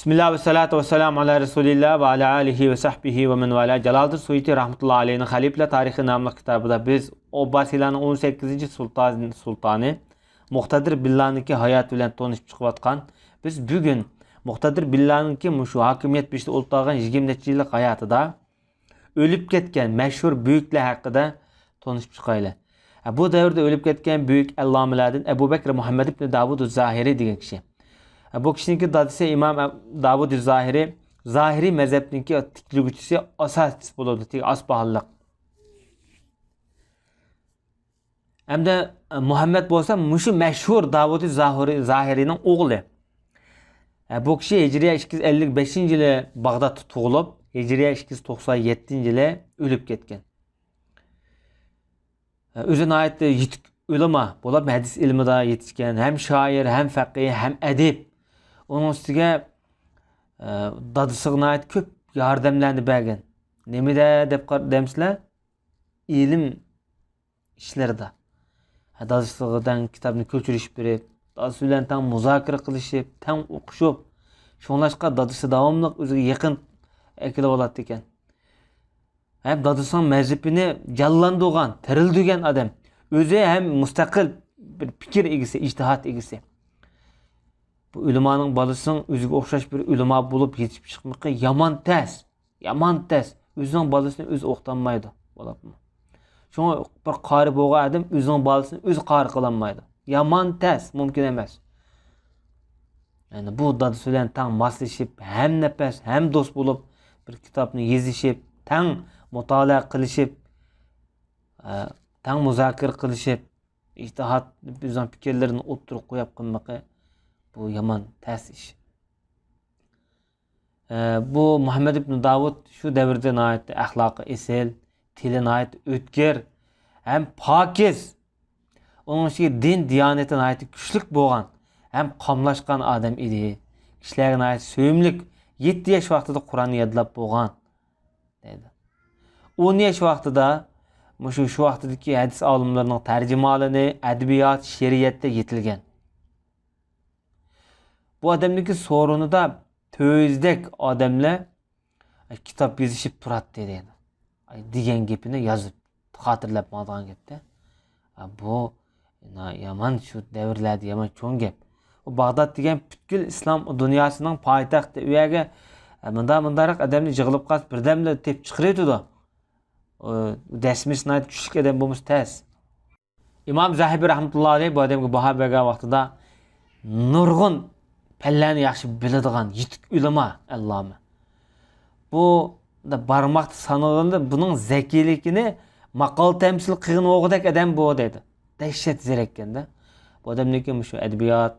Bismillah ve salatu ve selamu ala Resulillah ve ala alihi ve sahbihi ve men vala. Celaldir Suyuti rahmetullahi aleyhinin Halifle Tarihi namlı kitabıda biz Abbasilerin 18. sultanı Muqtadir Billah'nınki hayat bilen tanışıp çıkıvatkan. Biz bugün Muqtadir Billah'nınki şu hakimiyet biçti ultağın 20 yıllık hayatıda ölüp ketken meşhur büyükler hakkında tanışıp çıkayla. Bu devirde ölüp ketken büyük Allamilerden Ebu Bekir Muhammed ibn Davud Zahiri degan kişi. Bu kişinin dadısı İmam Davud Zahiri, Zahiri mezhepninki tikligüçüsü asas buludu, asbahallık. Hem de Muhammed bolsa muşu meşhur Davud Zahiri'nin oğlu. Bu kişi Hicriye 255 yılı Bağdat tuğulup, Hicriye 297 yılı ölüp ketken. Özüne ait yitik ulema bolup hadis ilmida yetişken, hem şair, hem fakih, hem edip. Onun üstüge dadısına ait köp yardımlarını bergen. Nemide demsizler? İlim işlerinde. Dadısıdan kitabını köçürüş berip, dadısı bilen tam muzakara kılışıp, tam okuşup, şonlaşka dadısı davamlıq özüge yakın ekili oladı eken. Hem dadısının mezhepini canlandırgan, terildirgen adam. Özü hem müstakil bir fikir egisi, ictihat egisi. Bu ulemanın balısının özüge okşaş bir ulema bulup yetişip çıkmakı yaman tez. Yaman tez. Özünün balısını öz oktanmaydı. Şuna bir qari boğa adam özünün balısını öz qari kılanmaydı. Yaman tez. Mümkün emas. Yani bu dadısı bilen tam maslaship, hem nefes, hem dost bulup bir kitapını yazışıp, tam mutala kılışıp, tam muzakir kılışıp, ictihat bizden fikirlerini oturup koyup kılmakı bu yaman ters iş. Bu Muhammed ibn Davud şu devirde ait ahlakı esil, tiline ait ötkir, hem pakiz. Onun için din diyanetine ait güçlük boğan, hem kamlaşkan adam idi. Kişilerine ait söyümlük 7 yaş vaxtıda Kur'an'ı yadlap boğan. 10 yaş vaxtıda şu vaxtıdaki hadis alımlarının tercümalını edebiyat, şeriyette yetilgen. Bu adamdaki sorunu da tözdek adamla kitap yazışıp turat dedi. Digen gepini yazıp hatırlap madağın gepte. Bu yaman şu devirlerde yaman çoğun gep. O Bağdat degen bütkül İslam dünyasının payitaxtı. Üyege mındarak adamını jığılıp qas birdemle tep çıkırıyordu da. Desmisine ait küçük adam bulmuş tez. İmam Zahibi rahmetullahi aleyh bu adamı baha bergen vaxtıda nurgun pelleni yaxşı biladigan yitik ulema Allame. Bu da barmaq sanılığında bunun zekilikini maqal temsil qığın oğudak adam bu dedi. Dehşet zerekken de. Bu adamdaki şu edebiyat,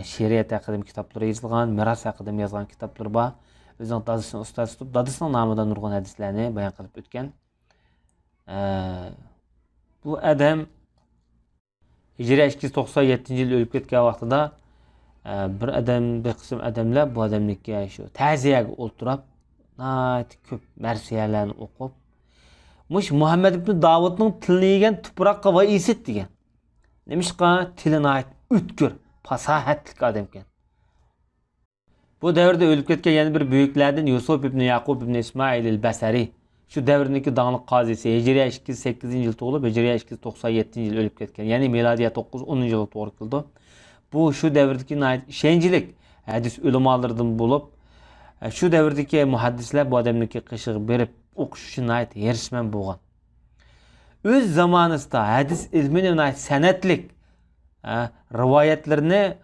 şeriyet hakkında kitapları yazılgan, miras hakkında yazılan kitapları var. Özünün dadısını ustad tutup, dadısının namıdan nurgun hadislerini bayan kılıp ötken. Bu adam Hicriye 297 yıl ölüp ketken vaxtıda bir kısım adamlar bu adamdaki şu taziyeye oturup köp mersiyelerini okup Muhammed ibn Davud'un tilini yegen tupraqqa va isit degan. Demişqa tiline ait ütkür, fasahatlik adamken. Bu devirde ölüp ketken yani bir büyüklerden Yusuf ibn Yaqub ibn İsmail el-Basri. Şu devrindeki dağınık qazisi Hicriye 208 yıl doğulup Hicriye 297 yıl ölüp ketken. Yani miladiye 9-10 yılı doğru kıldı. Bu şu devirdeki ait şencilik hadis ulemalardan bulup şu devirdeki muhaddisler bu adamdaki qışığı berip okuşuşun ait yarışman boğan. Öz zamanında hadis ilminin ait senetlik rivayetlerini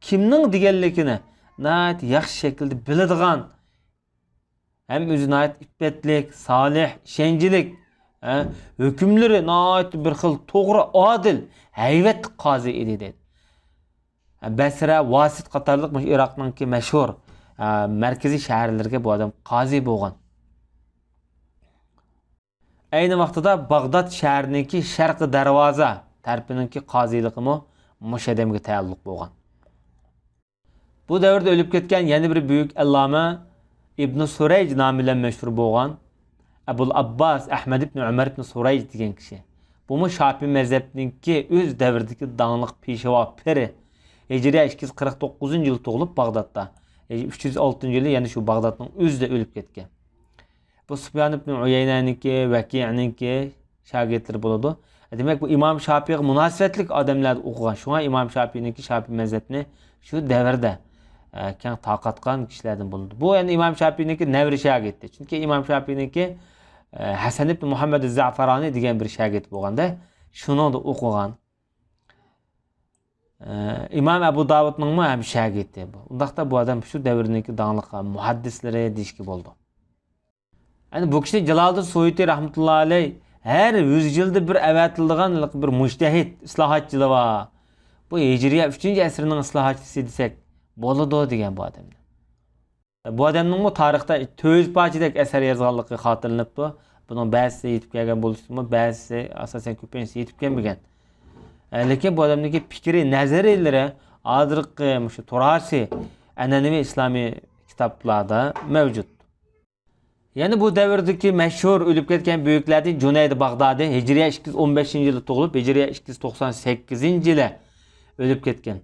kimning deganligini ait yaxshi şekilde biladigan hem özüne ait iffetlik, salih, şencilik hükümleri ait bir xil to'g'ri, adil, hayvat qozi edi dedi. Basra, Vasit qatorliq Iroqninki mashhur markaziy shaharlarga bu adam qozi bo'lgan. Ayni vaqtida Bag'dod shahrininki Sharqi Darvoza tarpininki qoziligimi mush adamga taalluq bo'lgan. Bu davrda o'lib ketgan yana bir büyük allama İbn Surayj nomi bilan mashhur bo'lgan Abul Abbas Ahmad ibn Umar ibn Surayj degan kishi. Bu Şafi mezhebininki öz devirdeki dağınık peshvo piri Hicriye 249-yıl tug'ilib Bag'dodda. 306-yılı yani şu Bag'dodning o'zida o'lib ketgan. Bu Sufyan ibn Uyaynaniki, Vaki'niki shogirdlari bo'ladi. Demak bu İmam Shafi'ga munosabatlik odamlar o'qigan. Shunga İmam Shafi'niki Shafi mazhabini shu davrda keng tarqatgan kishilardan bo'ladi. Bu yani İmam Shafi'niki navri shogirdi. Chunki İmam Shafi'niki Hasan ibn Muhammad az-Za'farani degan bir shogird bo'lganda, shuni da o'qigan. İmam Abu Davudning ham shogirdi bu. Undaqda bu odam shu davrdagi danglik muhaddislari deyishga bo'ldi. Yani bu kishi Jaloliddin Suyuti rahmatullohi alayh her 100 yılda bir avatildigan bir mujtahid islohotchilar var. Bu Hijriye 3. asrning islohotchisi desek bo'ladi degan bu odamni. Bu odamning bu tarixda 4 parchadek asar yozganligi xotirlanibdi. Buning ba'zisi yetib kelgan bo'lsa-mu, ba'zisi asosan ko'pincha yetib kelmagan. Lekin bu odamning fikri, nazariyalari hozirgi shu Turasi an'anaviy islomiy kitoblarda mavjud. Yani bu davrdagi mashhur o'lib ketgan buyuklardan Junayd Bag'dodiy Hijriye 215-yilda tug'ilib, Hijriye 298-yilda o'lib ketgan.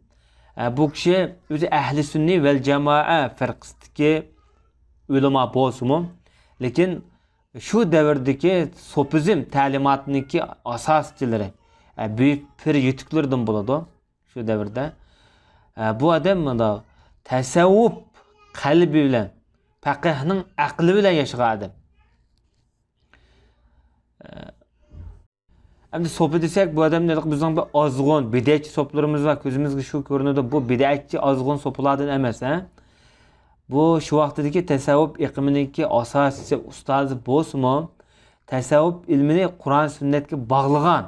Bu kishi o'zi ahli sunniy vel jamoa firqasidagi ulamo bo'lsa-mu, lekin shu davrdagi sofizm ta'limotiniki asoschilari, büyük pir yutuqlardan bo'ladi shu davrda. Bu odam mana tasavvuf qalbi bilan, faqihning aqli bilan yashagan odam. Endi so'pi desak, bu odam bizning bir ozg'un bid'atchi so'plarimiz va ko'zimizga shu ko'rinadi. Bu bid'atchi ozg'un so'plardan emas, bu shu vaqtdagi tasavvuf iqliminiki asoschisi ustozi bo'lsa-mu, tasavvuf ilmini Qur'on sunnatga bog'lagan,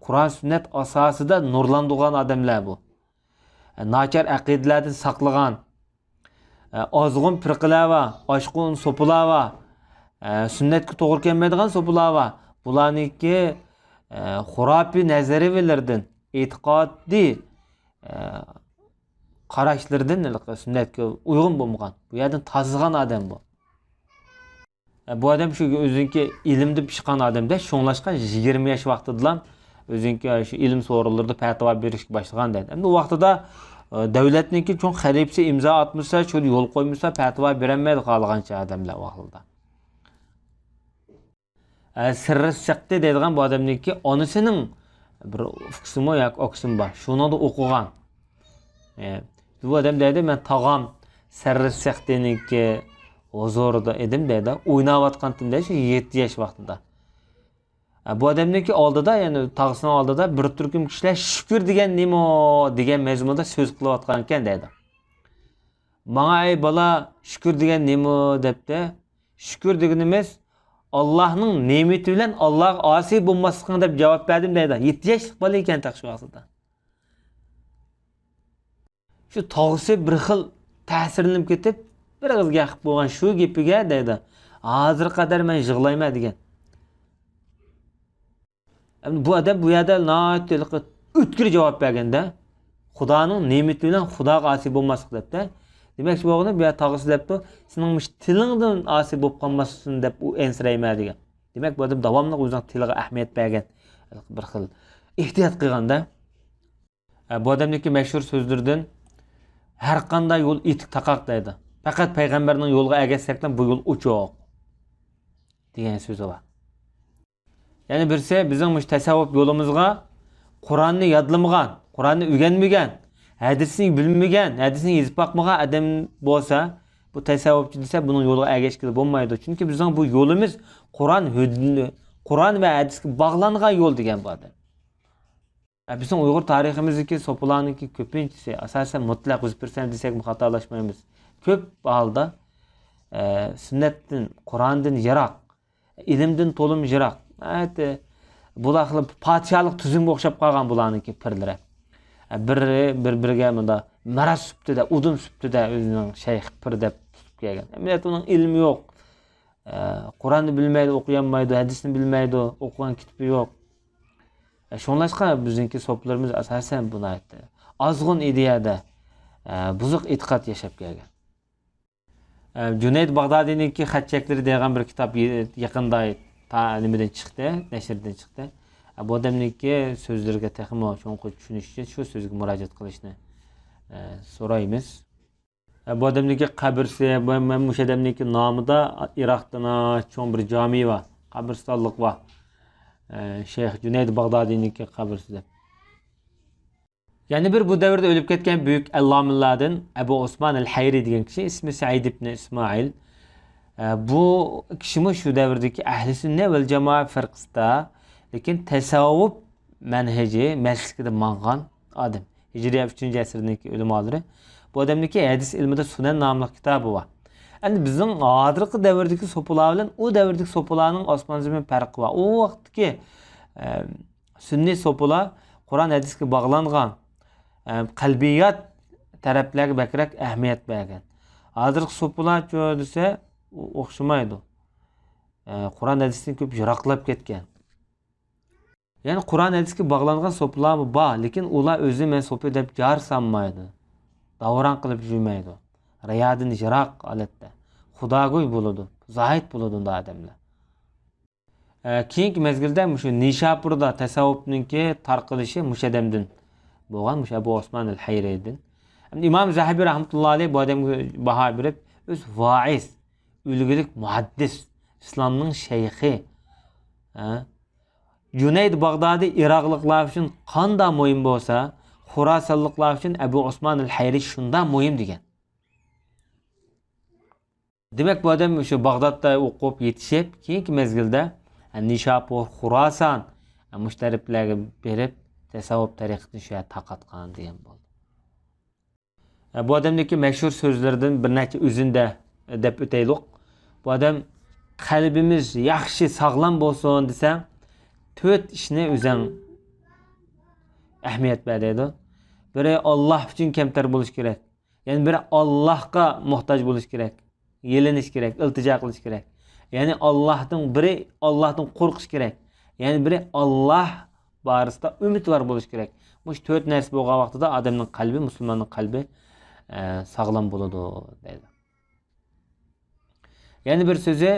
Qur'on sunnat asosida nurlantirgan odamlar bu. Nachar aqidalardan saqlagan, ozg'un firqalar va oshqun so'plar va sunnatga to'g'ri kelmaydigan so'plar va bularniki xurafiy nazariyalardan, e'tiqodiy qarashlardan sunnatga uyg'un bo'lmagan. Bu yerdan tozgan odam bu. Bu odam shu o'ziniki ilmda pishgan odamda, sho'nglashgan 20 yosh vaqtida o'ziniki shu ilm so'rovlarida fatvo berishga boshlagan dedi. Endi u vaqtida davlatniki cho'ng xalifasi imzo atmasa, shu yo'l qo'ymasa fatvo berolmaydi qolgancha odamlar vaqtida. Sirri siqti deydigan bu odamniki onasining bir qismi yoki oqsimi bor. Shuni da o'qigan. Bu odam deydi, men tog'am sirri siqtiniki huzurida edim deydi. O'ynayotganimda shu 7 yosh vaqtida. Bu odamniki oldida, ya'ni tog'asining oldida bir turkum kishilar shukr degan nima degan mazmunda so'z qilayotgan ekan deydi. Menga ay bola shukr degan nima debdi. Shukr deganimiz Allah'ның nemeti bilen Allah'a asi bulmasını deb cevap verdim deydi. 7 yaşlık bola ekan taq shu vaqtida. Shu tog'isi bir xil ta'sirlanib ketib, bir qizga yaqib bo'lgan shu gapiga deydi. Hozir qadar men yig'layman degan. Bu odam bu yerda noto'liq o'tkir javob berganda, Xudoning nemeti bilen Xudoga asi bo'lmaslik debdi. Demek ki bu oğlum bir tağısı depti, senin tilingdan asi bo'lib qolmasin deb u ensirayma degan. Demek bu adam davamlı o'zining tiliga ahamiyat bergan, bir xil ehtiyot qilganda. Bu odamniki mashhur so'zlardan har qanday yo'l etik taqaq deydi. Faqat payg'ambarning yo'liga ergashsakdan bu yo'l uchoq degan so'zi bor. Ya'ni birisi bizning tasavvuf yo'limizga Qur'onni yodlamagan, Qur'onni o'rganmagan, hadisni bilmagan, hadisni yezib bakmagan adam bo'lsa, bu tasavvufchi desa, bunun yo'liga ergashgili bo'lmaydi. Chunki bizning bu yo'limiz Qur'on va hadisga bog'langan yo'l degan bu odam. Bizning Uyg'ur tariximizdagi so'plarniki ko'pinchisi asosan mutlaq 100% desak xatolashmaymiz. Ko'p holda sunnatdan, Qur'ondan yiroq, ilmdan to'lim yiroq. Bular podshohlik tuzumga o'xshab qolgan bularniki pirlari. Bir-biriga bunda maraz suptida, udum suptida o'zining shayx pir deb tutib kelgan. Millat uning ilmi yo'q. Qur'onni bilmaydi, o'qiyanmaydi, hadisni bilmaydi, o'qigan kitobi yo'q. Shunlashqa bizningki so'plarimiz asosan buni aytdi. Ozg'un ideyada buzuq e'tiqod yashab kelgan. Junayd Bag'dodiyniki xatchaklari degan bir kitob yaqinda ta'limidan chiqdi, nashrdan chiqdi. Bu odamniki so'zlarga texmo cho'nqur tushunishchi shu so'zga murojaat qilishni so'raymiz. Bu odamniki qabrsi, men o'sha odamniki nomida Iroqda cho'ng bir jami va qabristonlik va Shayx Junayd Bag'dodiyniki qabrsi. Yani bir bu davrda ölüp ketken büyük allamillardan Ebu Osman el-Hayri degan kishi, ismi Said ibn İsmail. Bu kishimi şu davrdagi ahli sunna vel jamoa firqasida, lekin tasavvuf manhaji maslikida mangan adam. Hijriya 3-asrdagi ulamolari. Bu odamniki hadis ilmida Sunan nomli kitobi bor. Endi bizning hozirgi davrdagi so'pilar bilan u davrdagi so'pilarning osmon zamin farqi bor. O vaqtdagi sunniy so'pilar Qur'on hadisga bog'langan qalbiyat taraflarga bakrak ahamiyat bergan. Hozirgi so'pilar desa o'xshamaydi. Qur'on hadisdan ko'p yiroqlab ketgan. Yani Qur'on hadisga bog'langan so'pilar bor, lekin ular o'zi men so'pi deb jar sanmaydi. Davron qilib yurmaydi. Riyodan yiroq holatda. Xudogo'y bo'ladi, zohid bo'ladi unda odamlar. Keyingi mezgilda shu Nishapurda tasavvufninki tarqalishi mushadamdan bo'lgan, Abu Osman el-Hayri'dan. İmam Zahabi rahmetullah aleyh bu adamga baho berib, o'z vaiz, ulgulik muhaddis, islomning shayxi. Junayd Bag'dodi Iroqliklar uchun qanday muhim bo'lsa, Xurosonliklar uchun Abu Osman el-Hayri shundan muhim degan. Demak, bu odam o'sha Bag'dodda o'qib yetishib, keyingi mezgilda Nishapur, Xuroson mushtariflarga berib, tasavvuf tariqatini shu yerda taqatgan degan bo'ldi. Bu odamdagi mashhur so'zlardan bir necha o'zinda deb o'taylik. Bu odam qalbimiz yaxshi, sog'lom bo'lsin desam, 4 ishni o'zing ahamiyat beradi. Biri Alloh uchun kamtar bo'lish kerak. Ya'ni biri Allohga muhtoj bo'lish kerak. Yelinish kerak, iltijo qilish kerak. Yani Allah'tan qo'rqish kerak. Yani biri Allah barısında ümit var bo'lish kerak. Bu 4 narsa bo'lgan vaqtida odamning qalbi, musulmonning qalbi sog'lom bo'ladi deydi. Yani bir so'zi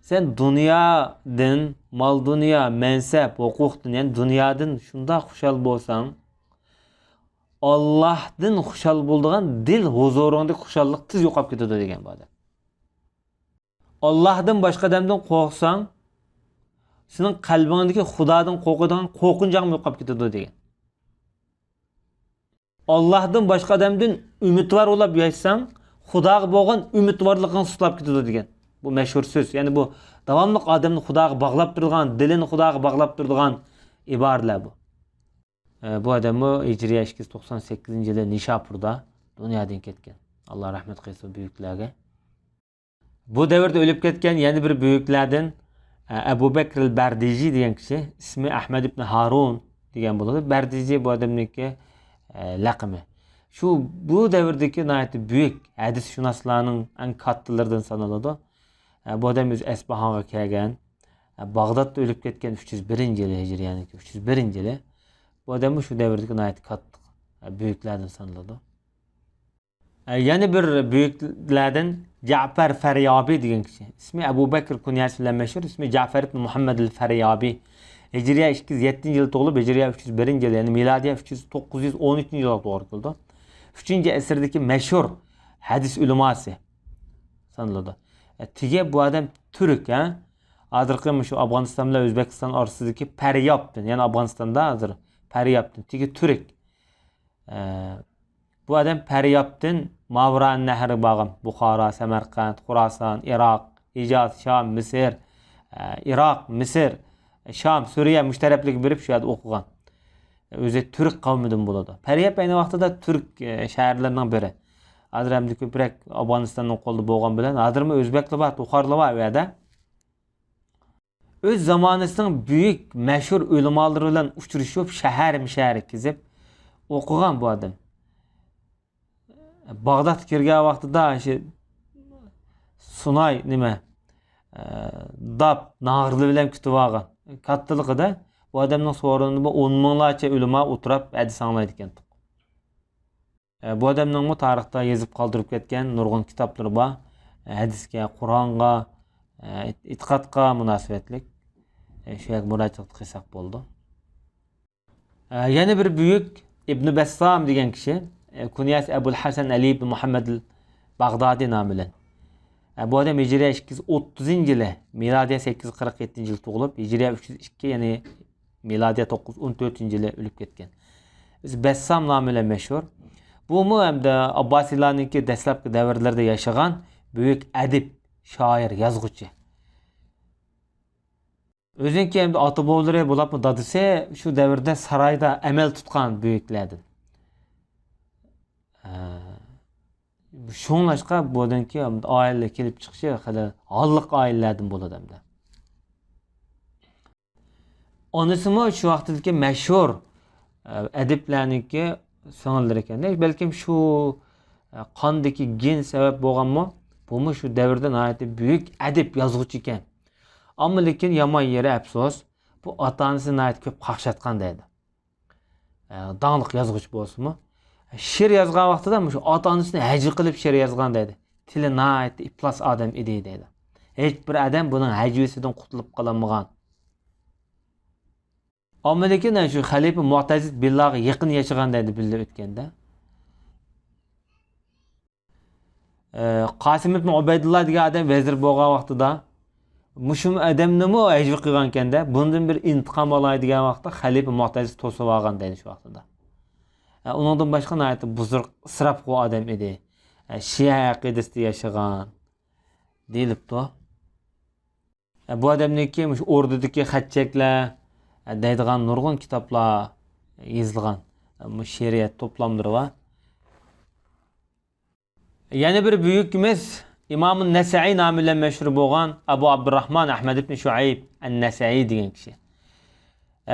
sen dunyodan, mal dunyo, mansab, huquqdan, yani dunyodan shunda xushal bo'lsang, Allohdan xushal bo'ladigan dil huzurunda xushallik tez yo'qolib ketadi degan bu odam. Allah'dan başka adamdan korksan, senin kalbindeki Xudodan qo'rqadigan qo'rqinching yo'qolib ketadi degan. Allah'dan başka adamdan umidvor bo'lib yashasang, Xudoga bo'lgan umidvorliging suslab ketadi degan. Bu mashhur so'z. Yani bu davomli odamni Xudoga bog'lab turgan, dilini Xudoga bog'lab turgan iboralar bu. Bu odamni Hijriya 298-yili Nishapurda dunyodan ketgan. Alloh rahmat qilsin buyuklarga. Bu davrda o'lib ketgan yana bir buyuklardan Abu Bakr al-Bardiji degan kishi, ismi Ahmad ibn Harun degan bo'ladi. Bardiji bu odamniki laqami. Shu bu davrdagi nihoyat buyuk hadisshunoslarning eng kattalaridan sanaladi. Bu odam o'z Asbahonga kelgan. Bag'dodda o'lib ketgan 301-yili Hijriyaniki 301-yili. Bu odam shu davrdagi nihoyat katta buyuklardan sanaladi. Yani bir büyüklerden Cafer Feryabi degan kishi. İsmi Abu Bakr kunyasi bilan mashhur, ismi Cafer ibn Muhammad el-Feryabi. Hijriya 207-yili tug'ilib, Hijriya 301-yili, yani miladiya 913-yilda to'g'ri keldi. 3-asrdagi mashhur hadis ulamosi sanaladi. Tigi bu odam turk, hozirgi shu Afg'oniston bilan O'zbekiston orasidagi Faryobdan, yani Afg'onistonda hozir Faryobdan, tigi turk. Bu adam Faryobdan Mavran nahri bağım, Buxoro, Samarqand, Xuroson, Iroq, Hijaz, Sham, Misr, Iroq, Misr, Sham, Suriya mushtaraflik berib shu yerda o'qigan. O'zi turk qavmidan bo'ladi. Faryob ayni vaqtida turk shaharlarining biri. Hozir ham ko'proq Afg'onistonning qo'lida bo'lgan bilan, hozirmi o'zbeklar bor, to'xarlar bor u yerda. O'z zamonasining buyuk mashhur ulamolari bilan uchrashib, shahar kezib o'qigan bu odam. Bag'dod kirgan vaqtida shu Sunay nima dab nag'irli bilan kutib olgan. Kattaligida bu odamning so'rinida 10 minglarcha ulamo o'tirib hadis anglaydi ekan. Bu odamning tarixda yozib qoldirib ketgan nurg'un kitoblari bor. Hadisga, Qur'onga, e'tiqodga munosabatlik. Shu yerga murojaat qilsak bo'ldi. Yana bir büyük İbn Bessam degan kishi, kunyasi Abul Hasan Ali ibn Muhammad al-Baghdadi nomi bilan. Bu odam Hijriya 230-yili, milodiya 847-yili tug'ilib, Hijriya 302, ya'ni milodiya 914-yili o'lib ketgan. Bessam nomi bilan mashhur. Bu mu hamda Abbasiylarningki dastlabki davrlarda yashagan büyük adib, shoir, yozuvchi. O'zinki hamda ota-bobolari bo'libmi dadisi shu davrda saroyda amal tutgan büyüklerden. Şunlaşqa bu odamki oila kelib chiqishi hali holliq oilalardan bo'ladi hamda. Onasimi shu vaqtdagi mashhur adiblarniki singillar ekan. Balkim shu qondagi gen sabab bo'lganmi? Bumi shu davrda nihoyatda büyük adib, yozuvchi ekan. Ammo lekin yomon yeri afsus, bu ota-onasi nihoyat ko'p qaqshatgan deydi. Dağlıq yozuvchi bo'lsa-mu, she'r yozgan vaqtida shu ota-onasini hajr qilib she'r yozgan deydi. Tili nihoyat iflos odam edi deydi. Hech bir odam buning hajvisidan qutulib qolmagan. Ammo lekin shu xalifa Mu'tazid billohga yaqin yashagan deydi bilib o'tganda. Qasim ibn Ubaydullah degan odam vazir bo'lgan vaqtida mushum odamnimi hajr qilgan ekanda, bundan bir intiqom olay degan vaqtda xalifa Mu'tazid to'sib olgan deydi shu vaqtida. Ondan başqa nihoyat buzurg, isrofxo'r odam edi. Shia aqidasida yashagan deyilibdi. Bu odamniki mush o'rdidagi xatchaklar deydigan nurg'un kitoblar yozilgan. Bu she'riyat to'plamlari va yana bir büyükimiz İmam Nesai nomi bilan mashhur bo'lgan Abu Abdurrahman Ahmad ibn Shuayb an-Nasai degan kishi.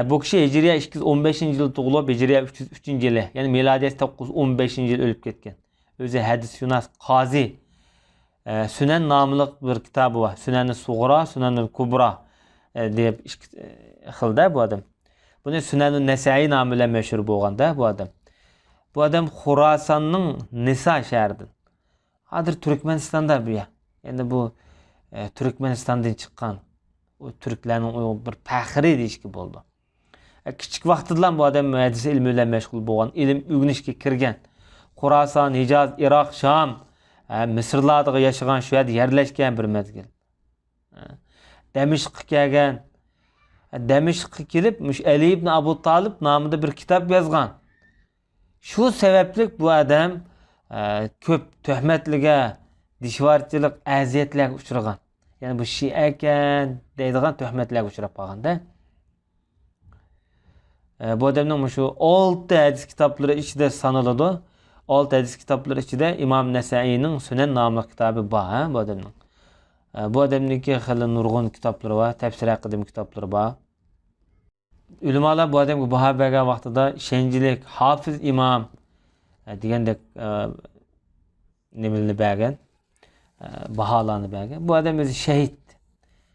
Bu kishi Hijriya 215-yili tug'ilib, Hijriya 303-yili, ya'ni milodiya 915-yili o'lib ketgan. O'zi hadisshunos, qozi. Sunan nomli bir kitobi bor. Sunan-ı Sug'ra, Sunan-ı Kubra deb ikki xilda bu odam. Buni Sunan-ı Nasai nomi bilan mashhur bo'lganda bu odam. Bu odam Xurosonning Nisa shahridan. Hozir Turkmanistonda bu ya. Endi bu Turkmanistondan chiqqan. O Türklarning bir faxri deyishga bo'ldi. Kichik vaqtidan bu odam hadis ilmi bilan mashg'ul bo'lgan, ilm o'rganishga kirgan. Xuroson, Hijoz, Iroq, Sham, Misrlarda yashagan, shu yerda yerlashgan bir mezgil. Damashqqa kelgan. Damashqqa kelib, mush Ali ibn Abu Talib nomida bir kitob yozgan. Shu sababli bu odam ko'p tuhmatlarga, dishvorchilik, aziyatlarga uchragan. Yani bu Şia ekan deydigan tuhmatlarga uchrab qolganda. Bu odamning shu 6 hadis kitoblari ichida sanaladi. 6 hadis kitoblari ichida İmam Nasai'ning Sunan nomli kitobi bor, bu odamning. Bu odamniki hali nurg'un kitoblari va tafsir haqida kitoblari bor. Ulamolar bu odamga baho bergan vaqtida shenjilik, hofiz imom degandek nimalarni bergan. Bahalarını bergan. Bu adam o'zi shahid.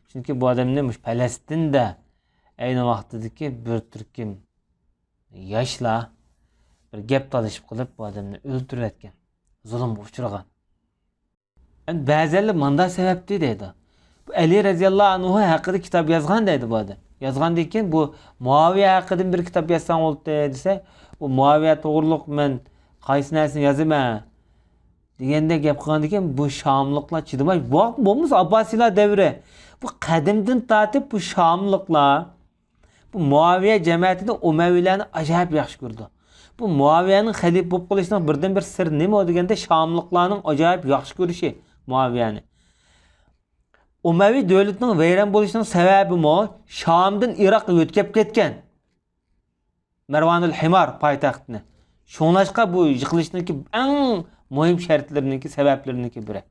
Chunki bu odamni Falastinda ayni vaqtdagi bir turkum yoshlar bir gap talashib qilib bu odamni o'ldirayotgan, zulmga uchragan. Endi ba'zilar manda sababli deydi. Bu Ali radhiyallohu anhu haqida kitob yozgan deydi bu odam. Yozgandan keyin bu Muaviya haqida bir kitob yozsam bo'ldi desa, bu Muaviya to'g'riliq men qaysi narsani yozaman deganda gap qilgan ekan, bu Şamlıqlar chidamay, bo'lmasa Abbasiylar davri. Bu qadimdan tortib bu Şamlıqlar bu Muaviya jamiyatida Umayyalarni ajoyib yaxshi ko'rdi. Bu Muaviyaning xalifa bo'lib qolishining birdan bir sir nima deganda Şamlıqlarning ajoyib yaxshi ko'rishi Muaviyani. Umayya davlatining vayron bo'lishining sababi mo Shamdan Iroqqa o'tkab ketgan. Marvanul Himar poytaxtini. Shunlashqa bu yıkılışdagi eng muhim şartlarınki, sebeplerindeki biri.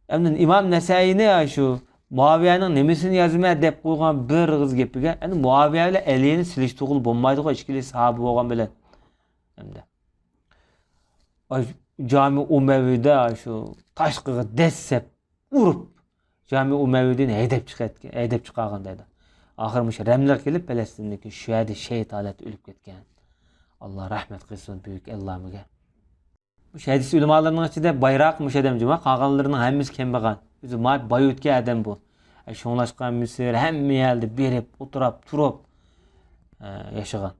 Endi İmam Nasai'ni shu Muaviyaning nimasini yozma deb qo'ygan bir qiz gapiga, endi Muaviya bilan Alini silish to'g'ri bo'lmaydi-ku, ikkili sahoba bo'lgan bilan. Endi Jami Umayyada shu tashqiga dessep urib, Jami Umayyadan haydab chiqargan dedi. Oxir mush Ramlar kelib Falastindagi shu yerda shahid holatda o'lib ketgan. Allah rahmet qilsin büyük Allah'ımıza. Bu hadis ulamolarning ichida bayroq mushadam juma qolganlarning hammasi kambag'al. O'zi boy o'tgan odam bu. Shunglashgan Misr hamma yerda berib, o'tirib, turib yaşagan.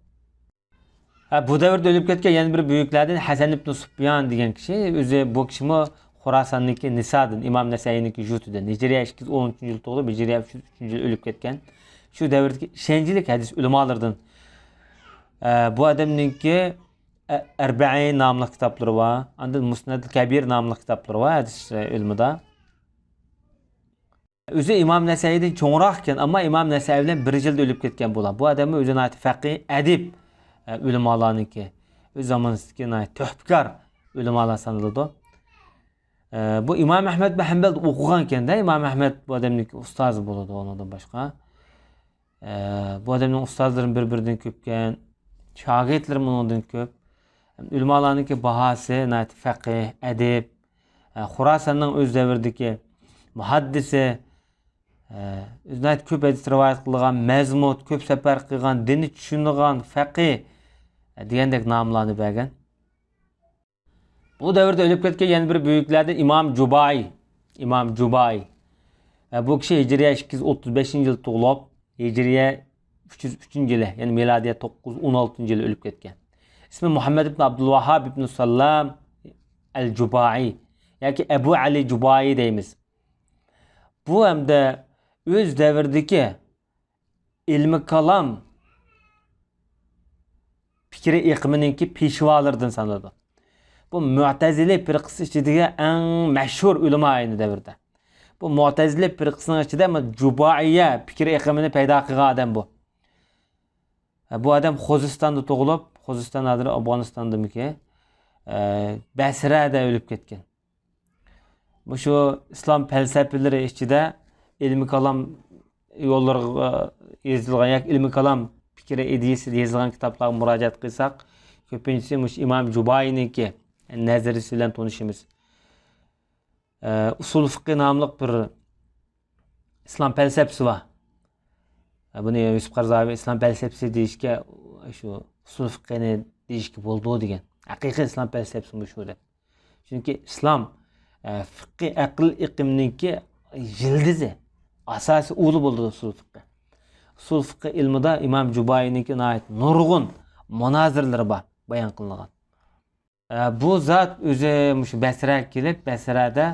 Bu davrda ölüp ketken yana bir büyüklerden Hasan ibn Sufyan degan kishi, o'zi bu kishimi Xorasonniki Nisadan, İmam Nasai'niki Jutudan. Hijriya 210 yıl tug'ilib, Hijriya 303 yıl ölüp ketken. Şu davrdagi shenjilik hadis ulamolardan. Bu adamniki Erba'in namlı kitapları var. Andan Musnad-ı Kabir namlı kitapları var hadis ilmida. Özü İmam Nasai'den çoğunraqken, ama İmam Nasai bilan bir yilda ölüp ketken bo'lan. Bu adamı o'zini aytib faqih, adib ulamolarniki. O'z zamonidagi tuhfkor ulamolar sanaladi. Bu İmam Ahmed bin Hanbal o'qigan ekanda, İmam Ahmed bu adamniki ustozi bo'ladi ondan boshqa. Bu adamning ustozlari bir-biridan ko'pkan, shogirdlari undan ko'p. Ulamolarniki bahosi faqih, adib, Xorasonning o'z davridagi muhaddisi, o'zini ko'p hadis rivoyat qilgan, mazmut, ko'p safar qilgan, dinni tushungan, faqih degandek nomlarni bergan. Bu davrda ölüp ketken yana bir büyüklerden İmam Jubai. İmam Jubai. Bu kishi Hijriya 235 yıl tug'ilib, Hijriya 303 yılı, yani miladiya 916 yılı ölüp ketken. İsmi Muhammed ibn Abdülvahhab ibn Sallam el-Jubai. Yani Ebu Ali Jubai deymiz. Bu hem de öz devirdeki ilmi kalam fikri iqimininki peshvolardan sanaladi. Bu Mu'tazili firqasi ichidagi eng mashhur ulamo ayni davrda. Bu Mu'tazili firqasining ichida Jubayya fikri iqimini paydo qilgan odam bu. Bu odam Xuzistonda tug'ilib, Xuziston hozir Afg'onistondamiki, Basrada o'lib ketgan. Bu shu islom falsafalari ichida ilmi kalam yo'llariga yozilgan, yoki ilmi kalam fikri ideyasi yozilgan kitoblarga murojaat qilsak, ko'pincha İmam Jubayniki nazariyasi bilan tanishimiz. Usul fiqh nomli bir islom falsafasi var. Buni Yusuf Qarzavi islom falsafasi deyishga, shu usul fiqhni deyishga bo'ldi degan. Haqiqiy islom falsafasi bu shu. Chunki islom fiqh aql iqimniki yildizi, asosi o'li bo'ldi usul fiqh. Usul fiqh ilmida İmam Jubayniki nurg'un munoziralari bor, bayon qilingan. Bu zat o'zi shu Basraga kelib, Basrada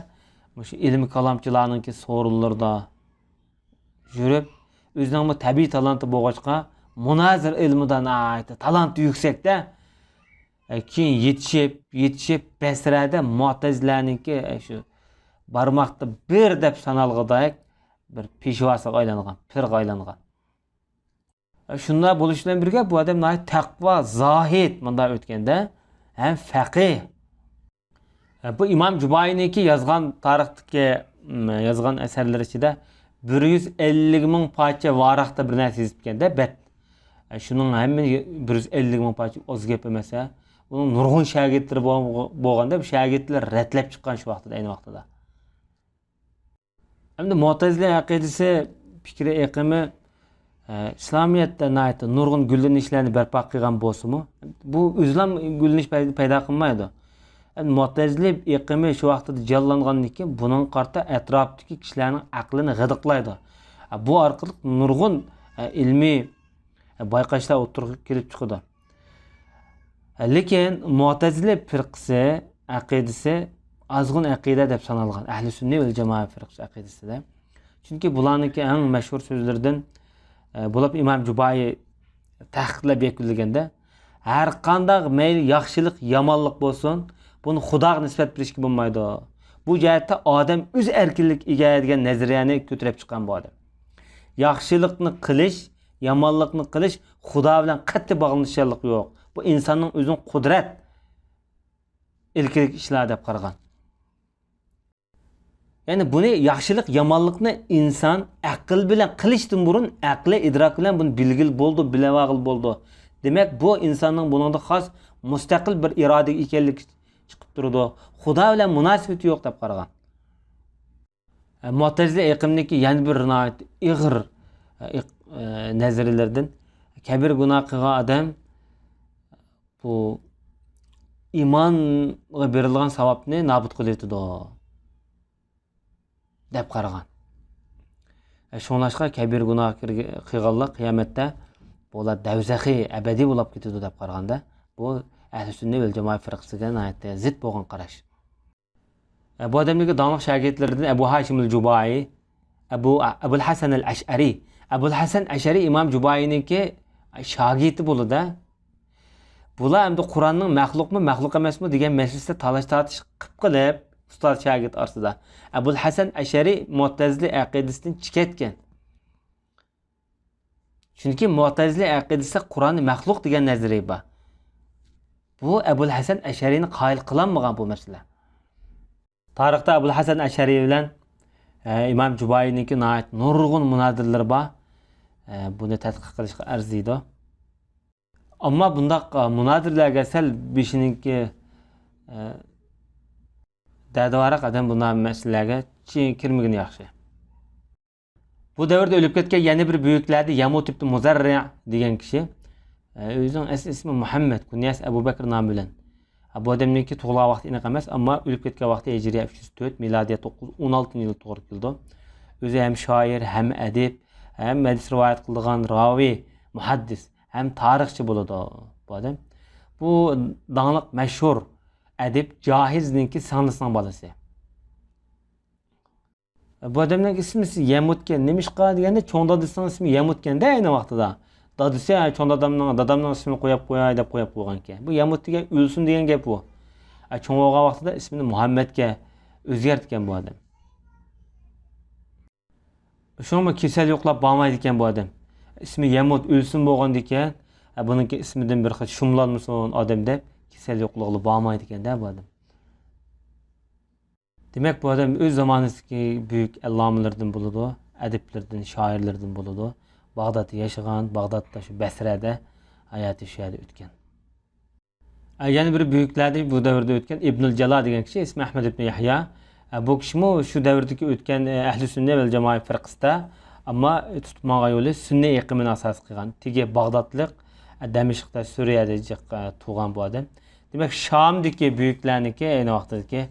shu ilmi kalamchilarningki so'rinlarda yurib, o'zining bu tabiiy talanti bo'lg'achqa, munozir ilmidan talanti yuksakda, keyin yetishib Basrada Mu'tazilaninki shu barmoqda bir deb sanalg'idek bir peshvosiga aylangan, firqa aylangan. Shunda bo'lish bilan birga bu odam taqvo, zohid bunday o'tganda hem faqih. Bu İmam Jubayniki yozgan tarixdagi yozgan asarlar ichida 150 ming parcha varaqda bir narsa yozib ekanda, bet. Shuning hamma 150 ming parcha oz gap emas. Uning nurg'un shogirdlari bo'lganda, bu shogirdlar ratlab chiqqan shu vaqtda, ayni vaqtida. Hamda Mu'tazila aqidasi, fikri iqimi İslamiyatda nurg'un gullanishlarni barpo qilgan bo'lsa-mu, bu o'zlam gullanish paydo qilmaydi. Mu'tazili iqimi shu vaqtda jonlangandan keyin buning qarta atrofdagi kishilarning aqlini g'idiqlaydi. Bu orqali nurg'un ilmiy bayqashlar o'tirib kelib chiqadi. Lekin Mu'tazili firqasi aqidasi azg'un aqida deb sanalgan. Ahli sunniy vel jamoa firqasi aqidasida. Chunki bularniki eng mashhur so'zlardan bo'lib İmam Jubai tahqiqlab yakunlaganda, har qanday mayli yaxshilik, yomonlik bo'lsin, buni Xudoga nisbat berishga bo'lmaydi. Bu jihatda odam o'z erkinlik egalladigan nazariyani ko'tarib chiqqan bu odam. Yaxshilikni qilish, yomonlikni qilish Xudo bilan qattiq bog'lanishlik yo'q. Bu insonning o'zining qudrat ilkilik ishlar deb qaragan. Yani bunu yaxshilik, yomonlikni inson aql bilan qilishdan burun aqli idrok bilan buni bilgil bo'ldi, bilavag'il bo'ldi. Demak, bu insonning buningda xos mustaqil bir iroda ekanligi chiqib turdi. Xudo bilan munosabati yo'q deb qaragan. Mu'tazila iqimniki yana bir ig'ir nazariyalardan kabir gunoh qilgan odam bu imonga berilgan savobni nobud qiladi deb qaragan. Şoňlaşqa kabir gunoh qilganlar qiyomatda bo'la davzaxiy abadiy bo'lib ketadi deb qaraganda bu ahli sunna vel jamoat firqasiga zid bo'lgan qarash. Bu odamning dongli shogirdlaridan Abu Hashim al-Jubai, Abul Hasan al-Ash'ari. Abul Hasan Ash'ari İmam Jubayiniki shogirdi bo'ldi. Bular endi Qur'onning maxluqmi, maxluq emasmi degan masalasida talash tortish qilib ustoz shogird orasida. Abul Hasan Ash'ari Mu'tazili aqidasidan chiqatgan. Chunki Mu'tazili aqidasida Qur'onni maxluq degan nazariya bor. Bu Abul Hasan Ash'ariyni qoyil qilmagan bu masala. Tarixda Abul Hasan Ash'ari bilan İmam Jubayniki nurg'un munodirlar bor. Buni tadqiq qilishga arziydi. Ammo bundaq munodirlarga sal beshiniki dadavara qadam bunday masalalarga kirmagan yaxshi. Bu davrda o'lib ketgan yana bir buyuklardi Yamut ibn Muzarri degan kishi. O'zining ismi Muhammad, kunyasi Abu Bakr nomi bilan. Bu odamniki tug'ilgan vaqti aniq emas, ammo o'lib ketgan vaqti Hijriya 304, milodiya 916-yil to'g'ri keldi. O'zi ham shoir, ham adib, hem hadis rivayet kıldıgan ravi, muhaddis, hem tarihçi buludu bu adam. Bu dağınık meşhur edip Cahiz'ninki sanlısının balası. Bu adamın ismi Yemutken, neymiş ka diyende çoğun dadısının ismi Yemutken de aynı vaxtıda. Dadısı ya çoğun dadamın ismini koyup koygan ki. Bu Yemut diyen ölsün diyen gep bu. Çoğun olgan vaxtıda ismini Muhammed'ke özgertken bu adam. Şunu kesel yoklap bağmaydı iken bu adam. İsmi Yemut ölsün boğan diken, bununki isminden bir xil şumlanmışsın adam dep kesel yokluğu bağmaydı iken de bu adam. Demek bu adam öz zamanındaki büyük ellamlardan buludu, ediplerden, şairlerden buludu. Bağdat'ta yaşayan, Bağdat'ta şu Besre'de hayatı şehirde ötken. Yani bir büyüklerdi bu devirde ötken İbnül Cela degen kişi ismi Ahmed ibn Yahya. Bu kişi şu devirdeki ötken ehli sünne vel cemaat firqasida, ama tutmağa yolu sünne iqimini asas qilgan. Tege Bağdatlık, Demişq'ta Suriye'de tuğan bu adam. Demek Şam'daki büyüklerniki aynı vaqtdaki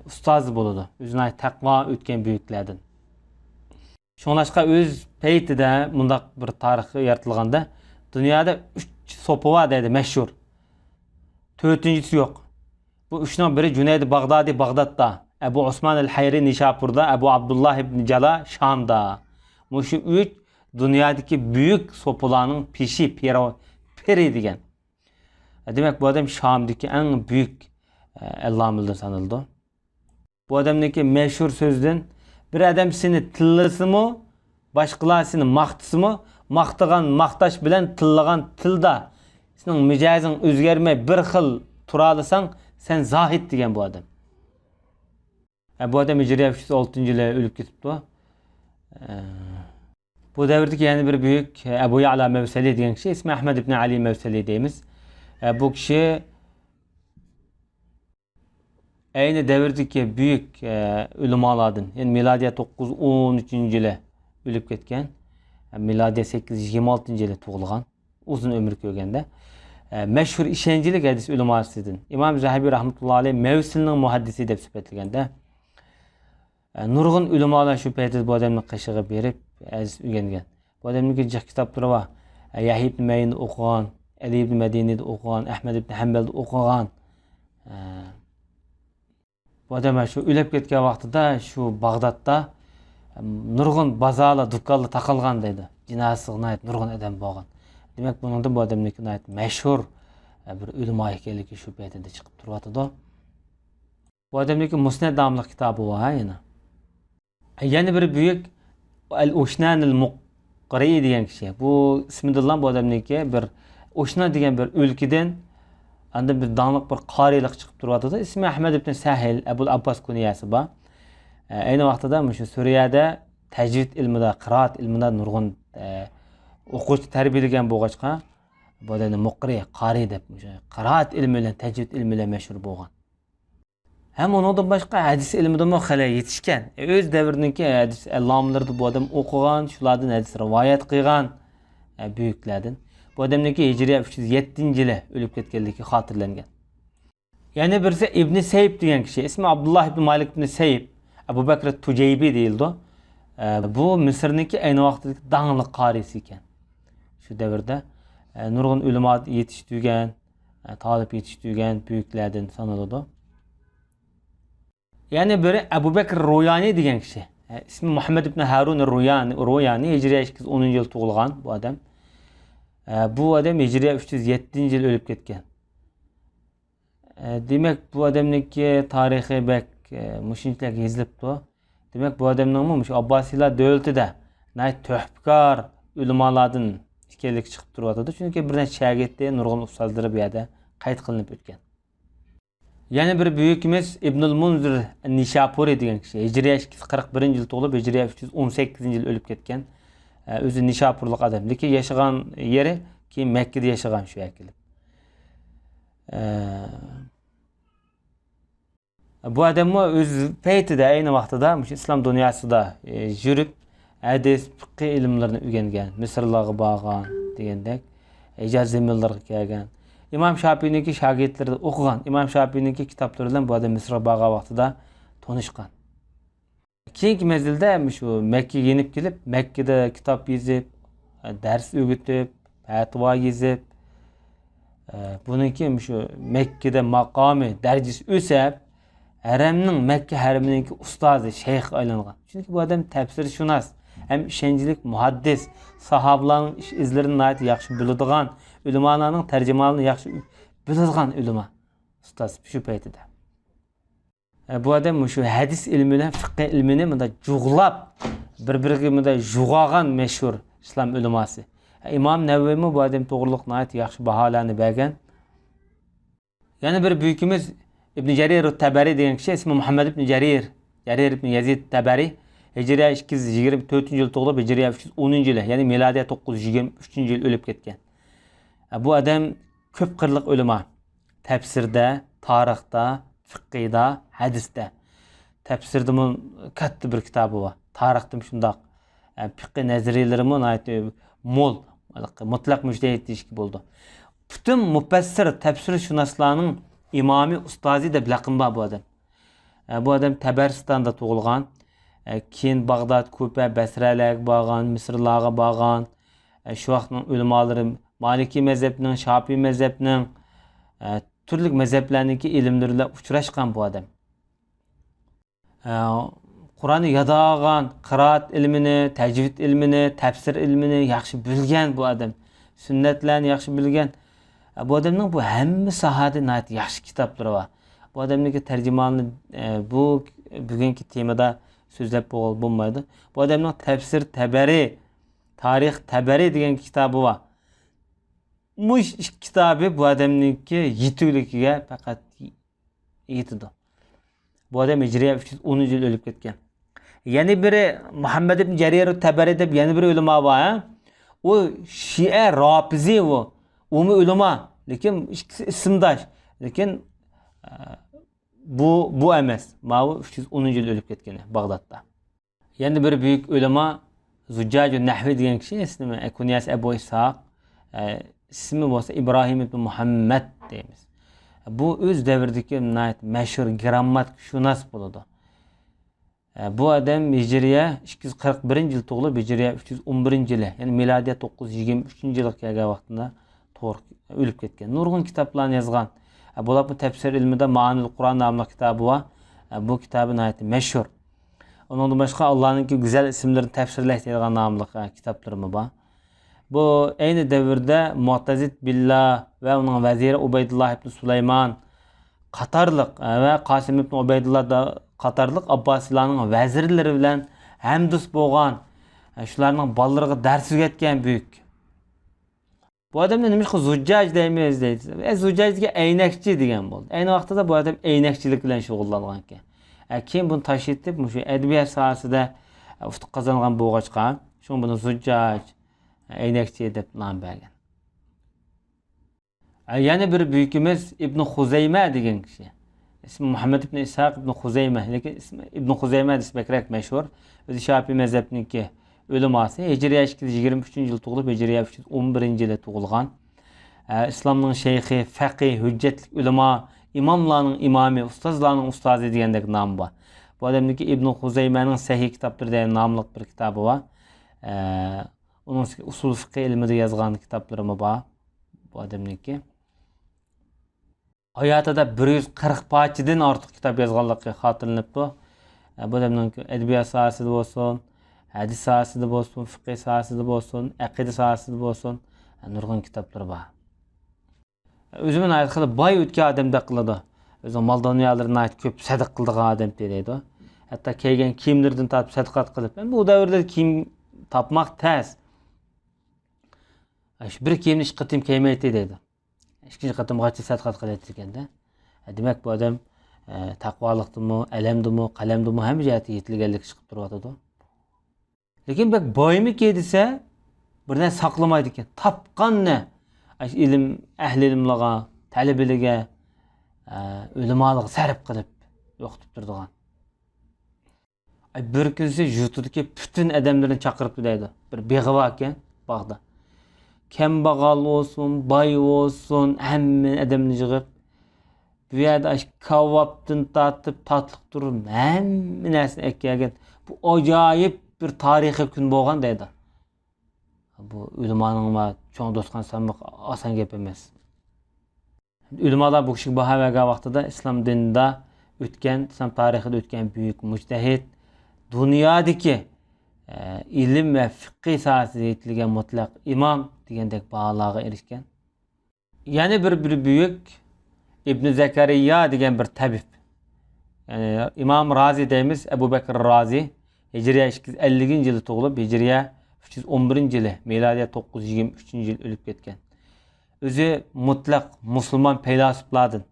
ustaz buludu. Özüne takva ötken büyüklerden. Şoňlaşqa öz peytide mundaq bir tarixi yaratılganda dünyada 3 sopu var dedi meşhur. 4-nçisi yok. Bu üçünden biri Cüneyd Bağdadi Bağdat'ta, Ebu Osman el-Hayri Nişapur'da, Ebu Abdullah ibn Cala Şam'da. Bu şu 3 dünyadaki büyük sopularının piri degen. Demek bu adam Şam'daki en büyük ellamıldır sanıldı. Bu adamdaki meşhur sözden bir adam seni tıllısı mı, başkalar seni maqtısı mı, maqtıgan maqtaş bilen tıllagan tılda senin micazın özgerme bir xil turalısan sen zahid degen bu adam. Bu adam Hicriye 306-yılı ölüp ketipdi. Bu devirdeki yani bir büyük Ebu Ya'la Mevseli degen kişi ismi Ahmed ibn Ali Mevseli deyimiz. Bu kişi aynı devirdeki büyük ulemalardan, yani miladiye 913-yılı ölüp ketken, miladiye 826-yılı tuğulgan, uzun ömür köygende. Meşhur işencilik hadis ulemasıdır. İmam Zahabi rahmetullahi aleyh Mevsili'nin muhaddisi dep süpetilgende. Nurgun ulemalar şu peytiz bu adamın qışığı berip hadis öğrengen. Bu adamın ki kitapları var. Yahya ibn Ma'in'i okugan, Ali ibn Medini'de okugan, Ahmed ibn Hanbal'de okugan. Bu adam şu ölüp ketken vaqtida şu Bağdat'ta nurgun bazala, dukkalı takılgan deydi. Cinasıgına nurgun adam bolgan. Demek bunun bu adamniki meşhur bir ulema ekanligi şu paytida chiqib turibdi. Bu adamniki Musnad namli kitabı var yana. Yani bir büyük Al-Ushnan al-Muqri degan kishi. Bu ismidan bu adamniki bir Ushna degan bir o'lkadan anda bir danglik bir qorilik chiqib turibdi. İsmi Ahmed ibn Sahil, Abul Abbas kunyasi bor. Ayni vaqtida shu Suriyada tajvid ilmida, qiraat ilmida nurg'un o'quvchi tarbiyalagan bo'lg'achqa bu odamni muqri, qari deb qiraat ilmi bilan, tajvid ilmi bilan mashhur bo'lgan. Hem ondan başqa hadis ilmida ham xalay yetishgan. O'z davriniki hadis allamlarni bu odam o'qigan, shulardan hadis rivoyat qilgan buyuklardan. Bu odamniki Hijriya 307-yili o'lib ketganligi xotirlangan. Yana birisi İbn Sayb degan kishi, ismi Abdullah ibn Malik ibn Sayb, Abu Bakr Tujaybi deyildi. Bu Misrniki ayni vaqtdagi dangli qarisi ekan. şu devirde. Nurgun ulema yetiştirgen, talip yetiştirgen büyüklerden sanıldı. Yani böyle Ebu Bekir Royani degan kişi. İsmi Muhammed ibn Harun Royani. Hicriye 10. yıl tug'ilgan bu adam. Bu adam Hicriye 307. yıl ölüp ketgan. Demek bu adamniki tarihi bek muşinchlik yezilibdi. Demek bu adamning Abbasiylar davlatida töhbkor ulamalardan ekanligi chiqib turibdi. Chunki bir necha shogirdlar, nurg'un ustozlari bu yerda qayd qilinib o'tgan. Yana bir büyükimiz İbnül Munzir Nishapuri degan kishi. Hijriya 241 yil tug'ilib, Hijriya 318 yil o'lib ketgan. O'zi Nishapurlik odam. Lekin yashagan yeri keyin Makkada yashagan shu yakilib. Bu adam o'z paytida ayni vaqtida islom dunyosida yurib, hadis, fiqh ilmlarini o'rgangan, Misrlarga borgan degandek, Hijaz zaminlarga kelgan. İmam Şafii'ninki şagirdleri o'qigan. İmam Şafii'ninki kitoblaridan bu adam Misrga borgan vaqtida tanishgan. Keyingi mezgilda shu Makkaga yenib kelib, Makkada kitob yozib, dars o'rgatib, fatvo yozib, buniki shu Makkada maqomi, darajasi o'sab, haramning Makka haramininki ustozi, shayx aylangan. Chunki bu adam tafsirshunos, hem ishonchlik muhaddis, sahobalarning ish izlarini yaxshi biladigan, ulamalarning tarjimalarni yaxshi biladigan ulama ustoz shu paytida. Bu adam shu hadis ilmini, fiqh ilmini bunda jug'lab, bir-biriga bunda jug'agan mashhur islom ulamosi. İmam Navaviy bu adam to'g'riliq yaxshi baholarni bergan. Yana bir büyükimiz İbn Jarir Tabari degan kishi, ismi Muhammad ibn Jarir ibn Yazid Tabari. Hijriya 224 yil tug'ilib, Hijriya 310 yili, ya'ni milodiy 923 yil o'lib ketgan. Bu adam ko'p qirliq ulama. Tafsirda, tarixda, fiqhda, hadisda. Tafsirda katta bir kitobi bor. Tarixda shundoq. Fiqh nazariyalari mo'l, mutlaq mujtahid deyishki bo'ldi. Bütün mufassir, tafsirshunoslarning imomi, ustozi deb laqab bor bu adam. Bu adam Tabaristonda tug'ilgan. Keyin Bag'dod, Kufa, Basralarga borgan, Misrlarga borgan. Shu vaqtning ulamalari Maliki mazhabining, Shofiy mazhabining, turli mazhablarningki ilmlarida uchrashgan bu adam. Qur'onni yodag'an, qiroat ilmini, tajvid ilmini, tafsir ilmini yaxshi bilgan bu adam. Sunnatlarni yaxshi bilgan. Bu adamning bu hamma sohada yaxshi kitoblari bor. Bu adamning tarjimonini bugungi temada so'zlab bo'lmaydi. Bu adamning tafsir Tabari, tarix Tabari degan kitobi bor. Bu kitobi bu adamningki yetuligiga faqat yetadi. Bu adam Hijriya 310 yil o'lib ketgan. Yana biri Muhammad ibn Jarir Tabari deb yana bir ulamo bor. O Şia Rafizi o. Umi ulama, lekin ikkisi ismdosh. Lekin bu emas. Mavi 310 yil o'lib ketgan Bag'dodda. Yana bir büyük ulama Zujjajun Nahvi degan kishi, ismi kunyasi Abu Ishaq, ismi bo'lsa İbrahim ibn Muhammad deymiz. Bu o'z davridagi mashhur grammatshunos bo'ladi. Bu adam Hijriya 241 yil tug'ilib, Hijriya 311 yili, ya'ni milodiy 923 yilga kelgan vaqtida o'lib ketgan. Nurg'un kitoblarni yozgan. Bular bu tafsir ilmida Ma'anil Qur'on nomli kitobi bor. Bu kitobi mashhur. Ondan boshqa Allohning go'zal ismlarini tafsirlash degan nomli kitoblarimiz bor. Bu ayni davrda Mu'tazid Billah va uning vaziri Ubaydulloh ibn Sulaymon qatorliq va Qosim ibn Ubaydulloh qatorliq Abbosiylarning vazirlari bilan hamdo'st bo'lgan, shularning bolalariga dars o'rgatgan büyük. Bu adamni nima qilib Zujjaj deymiz deydi. Zujjajga aynakchi degan bo'ldi. Ayni vaqtida bu adam aynakchilik bilan shug'ullangan ekan. Keyin buni tashitib, shu adabiyot sohasida ustuq qozongan bo'lg'achqa, shu buni Zujjaj, aynakchi deb nom bergan. Yana bir büyükimiz İbn Xuzayma degan kishi. İsmi Muhammad ibn Ishaq ibn Xuzayma, lekin ismi İbn Xuzayma desbekrak mashhur. O'zi Shofiy mazhabiniki ulamosi. Hijriya 223 yil tug'ilib, Hijriya 311 yilda tug'ilgan. İslamning shayxi, faqih, hujjatli ulamo, imomlarning imomi, ustozlarning ustozi degandek nom bor. Bu odamniki İbn Xuzaymaning Sahih kitoblarida nomli bir kitobi bor. Onun usul fiqh ilmida yazgan kitapları mı var bu adamniki. Hayatida 140 parçadan artıq kitap yazganlığı xatırlanıptı. Bu adamın edebiyat sahasida bolsun, hadis sahasida bolsun, fiqh sahasida bolsun, aqida sahasida bolsun, nurg'un kitapları var. Özümün aytqılı bay ötke adamda qılıdı. Özü mal dunyalarına ait köp sadaq qıldıgan adam deydi. Hatta kelgen kiyimlerden tapıp sadaqat qılıp. Bu davrda kiyim tapmak tez. Bir kiyimni iş qıtım kiymeydi dedi. İkinci qıtım qaçı sadaqat qılaydı ekende. Demek bu adam taqvalıqdımı, elemdimi, qalemdimi hem jihati yetilganlik chiqib turadi. Lekin bak boyimi kedise birden saklamaydı ekan. Tapqan ne? İlim ehli ilimliga, talabilige, ulamolarga sarf qilib o'qitib turdigan. Bir kunsi yurtidagi bütün adamlarni chaqirib deydi. Bir beg'ava ekan bog'da. Kambag'al olsun, boy olsun, hamma adamni yig'ib bu yerda kavobdan tatib tatliq turib hamma narsani ekkagan. Bu ajoyib bir tarixiy kun bo'lgan deydi. Bu ulamoning va cho'ng do'stgan sanmoq oson gap emas. Ulamolar bu kishi bahaga vaqtida islom dinida o'tgan, islom tarixida o'tgan buyuk mujtahid, dunyodagi ilm va fiqh sohasida yetilgan mutlaq imom degandek baholarga erishgan. Yana bir buyuk İbn Zakariya degan bir tabib. Yani İmam Razi deymiz, Ebu Bekir Razi. Hicriye 250-yılı tug'ilib, Hicriye 311-yılı, miladiye 923-yıl ölüp ketgan. Özü mutlaq Müslüman feylasuflardan.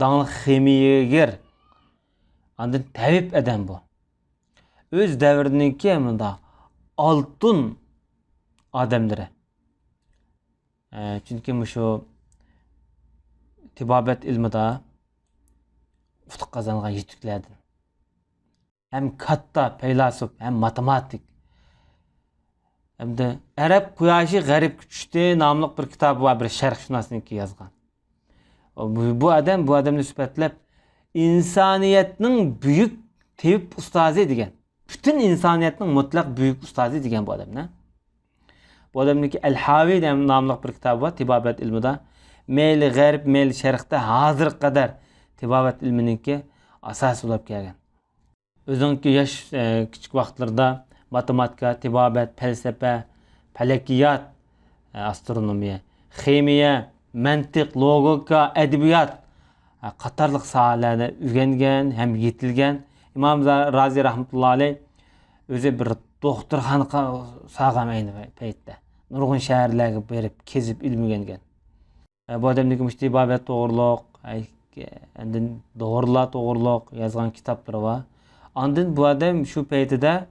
Dağlık ximiyeger. Andın tabib adam bu. Öz davrininki hamda altın adamları. Çünkü şu tibabet ilmida utuq qazangan yetuklardan. Hem katta feylasuf, hem matematik. Hem de Arap Quyoshi G'arib Kuchdi nomli bir kitobi va bir sharhshunasniki yozgan. Bu adamni sifatlab insoniyatning buyuk tabib ustozi degan. Bütün insoniyatning mutlaq buyuk ustozi degan bu odamni. Bu adamniki Al-Havi nomli bir kitobi bor tibabet ilmida. Meyli g'arb, meyli sharqda hozir qadar tibobat ilmininki asos bo'lib kelgan. O'zinki yosh kichik vaqtlarda matematika, tibobat, falsafa, falakiyat, astronomiya, ximiya, mantiq, logika, adabiyot qatorliq sohalarni o'rgangan, ham yetilgan. İmam Razi rahmetullohi alayh o'zi bir doktorxona sog'am ayni paytda. Nurg'un shaharlarga berib, kezib ilm o'rgangan. Bu adamdaki müştibabet doğruluk, doğrula doğruluk yazgan kitapları var. Andın bu adam şu peytide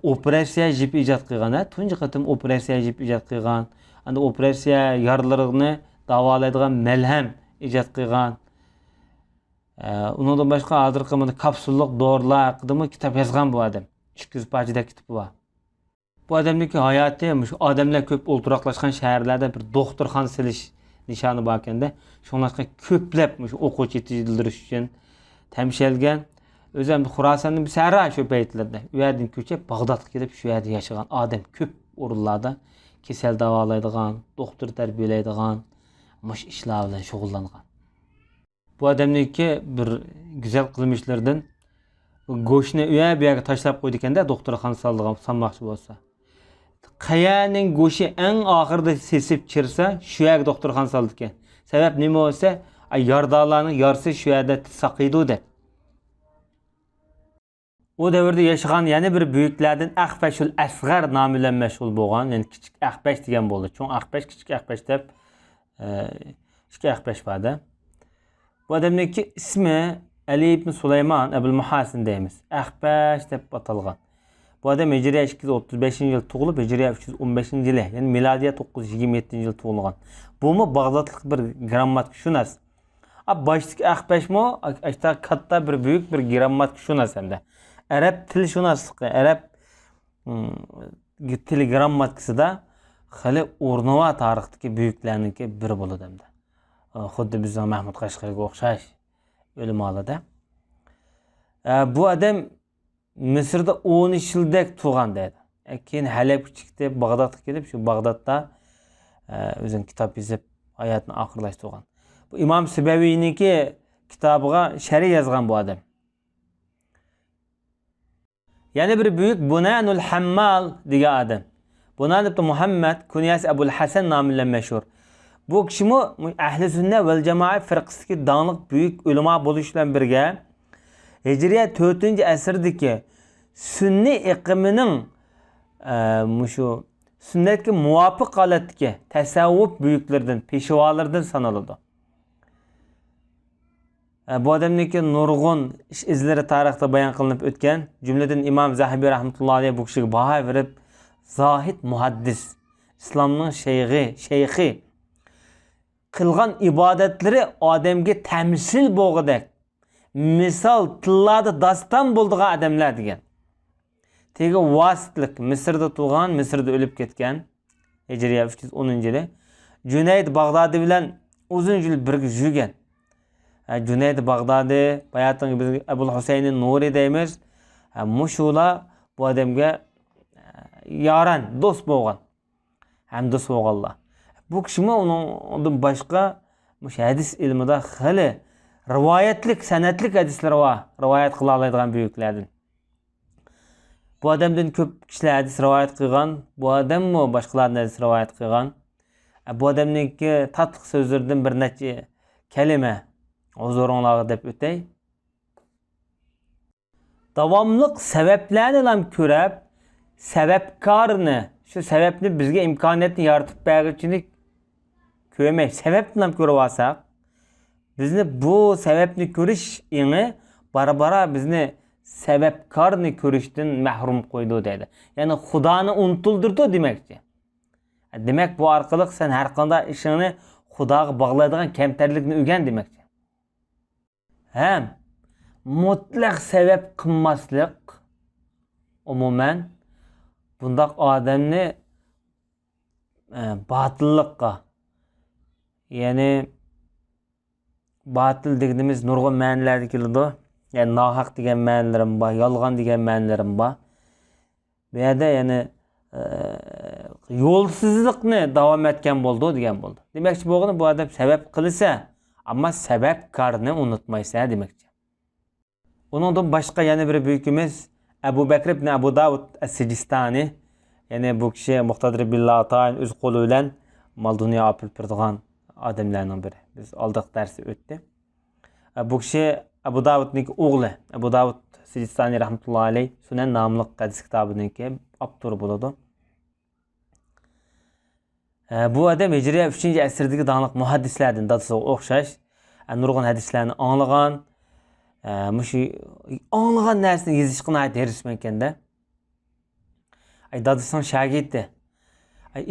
operasiya jip icad qilgan, tunji qatim operasiya jip icad qilgan. Anda operasiya yaralarını davolaydigan malham icad qilgan. Undan başqa hozirgi mana kapsullik dorilar haqida kitap yazgan bu adam. 200 parchada kitobi var. Bu adamdaki hayatı, şu adamlar ko'p o'ltiraqlashgan shaharlarda bir doktorxona silish nişanı bakende şunlarga köplep o'quvchi yetiştirish uchun tamshalgan. O'zim Xurosanning bir sara shu paytlarda u yerdan ko'chib Bag'dodga kelib shu yerda yashagan odam ko'p o'rinlarda kasal davolaydigan, doktor tarbiyalaydigan mush ishlar bilan shug'ullangan. Bu adamniki bir güzel qilmishlardan go'shtni u yerga tashlab qo'ydi ekanda doktorxona solmoqchi bo'lsa. Qayaning go'shi eng oxirida sesib chirsa, shu yerga doktorxona soldi ekan. Sabab nima bo'lsa, yardolarning yarsi shu yerda saqiydi deb. O davrda yaşagan yana bir büyüklerden Ahbeşul Asgar nomi bilan mashhur bo'lgan, ya'ni kichik Ahbeş degan bo'ldi. Cho'ng Ahbeş, kichik Ahbeş deb kichik Ahbeş borda. Bu adamniki ismi Ali ibn Sulaymon Abul Muhasin deymiz. Ahbeş deb atalgan. Bu adam Hicriye 235-yıl tug'ilib, Hicriye 315-yılı, yani miladiye 927-yıl tug'ilgan. Bu mu Bağdatlık bir grammatikşunas. Baştaki Ahbeş mi? İşte katta bir büyük bir grammatikşunas hem de. Arap til şunaslıqı, Arap til grammatikası da hali o'rnava tarixdagi buyuklarniki biri bo'ladi hamda. Xuddi bizning Mahmud Qashqariyga o'xshash o'lim oladi. Bu adam Misrda 10 yildak tug'an dedi. keyin Halepga chiqdi, Bag'dodga kelib, shu Bag'dodda o'zing kitob yozib hayotini oxirlashtirgan. Bu Imom Sibaviyniki kitobiga sharh yozgan bu odam. Yana bir büyük Bunanul Hammal degan adam. Bunan ibn Muhammad kunyasi Abul Hasan nomi bilan mashhur. Bu kishi ahli sunna vel jamoa firqasidagi donglik büyük ulamo bo'lish bilan birga Hijriya 4-asrdagi sunniy iqimining shu sunnatga muvofiq holatdagi tasavvuf buyuklaridan, peshvolardan sanaladi. Bu odamniki nurg'un ish izlari tarixda bayon qilinib o'tgan. Jumladan Imom Zahabiy rahmatullohi alayhi bu kishiga baho berib, zohid muhaddis, islomning shayxi qilgan ibodatlari odamga tamsil bo'lg'idek, misol tillarda daston bo'ldigan odamlar degan. Tegi vasitlik Misrda tug'an, Misrda o'lib ketgan. Hijriya 310-yili. Junayd Bag'dodiy bilan uzun yil birga yurgan. Junayd Bag'dodiy, bayatın biz Abul Husayn Nuri deymiz. Mushular bu odamga yaran, do'st bo'lgan. Ham do'st bo'lganlar. Bu kishimi undan boshqa hadis ilmida xili rivoyatlik, sanatlik hadislar va rivoyat qila oladigan buyuklardan. Bu odamdan ko'p kishilar hadis rivoyat qilgan. Bu odammi boshqalardan hadis rivoyat qilgan. Bu odamniki tatliq so'zlardan bir necha kalima huzuringizga deb o'tay. Davomliq sabablarni ham ko'rib, sababkorni, shu sababni bizga imkoniyatni yaratib beruvchilik ko'rmay, sababni ham ko'rib olsak, bizni bu sababni ko'rish eni bara bizni sababkorni ko'rishdan mahrum qo'ydi deydi. Ya'ni Xudoni unutuldirdi demakchi. Demak bu orqali sen har qanday ishingni Xudoga bog'laydigan kamtarlikni o'rgan demakchi. Hem mutlaq sebep qilmaslik umuman bundaq odamni batıllıqqa, ya'ni batil deganimiz nurg'un ma'nolarda keladi. Yani nahaq degan ma'nolarim bor, yolg'on degan ma'nolarim bor. Bu yerda ya'ni yo'lsizlikni davom etgan bo'ldi degan bo'ldi. Demakchi bo'lgani bu odam sabab qilsa, ama sebepkarni unutmaysa demakchi. Uningdan boshqa yana bir buyukimiz Abu Bakr ibn Abu Davud as-Sijistani, ya'ni bu kishi muqtadir billahi ta'ala o'z qo'li bilan mol dunyo olib turadigan odamlarning biri. Biz oldaq darsi o'tdi. Bu kishi Abu Davudning o'g'li, Abu Davud Sijistani rahmatullohi alayh Sunan nomli hadis kitobiningki avtori bo'ladi. Bu adam Hijriya 3-asrdagi donglik muhaddislardan dadasiga o'xshash nurg'un hadislarni anglagan, mushu anglagan narsani yozishga nayt erishgan ekanda. Dadasining shogirdi.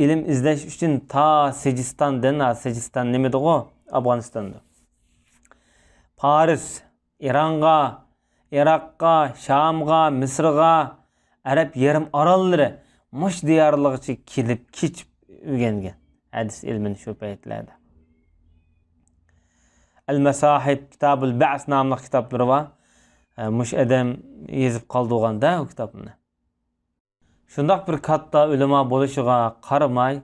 Ilm izlash uchun ta Sijiston nima deydi? Afg'onistonda. Paris, Ironga, Iroqqa, Shamga, Misrga, Arab yarim orollari mush diyorlig'icha kelib kechib o'rgangan hadis ilmini shu paytlarda. Al-Masahib Kitabul Ba's nomli kitoblari bor. Mush adam yozib qoldirganda o kitobni. Shundoq bir katta ulamo bo'lishiga qaramay,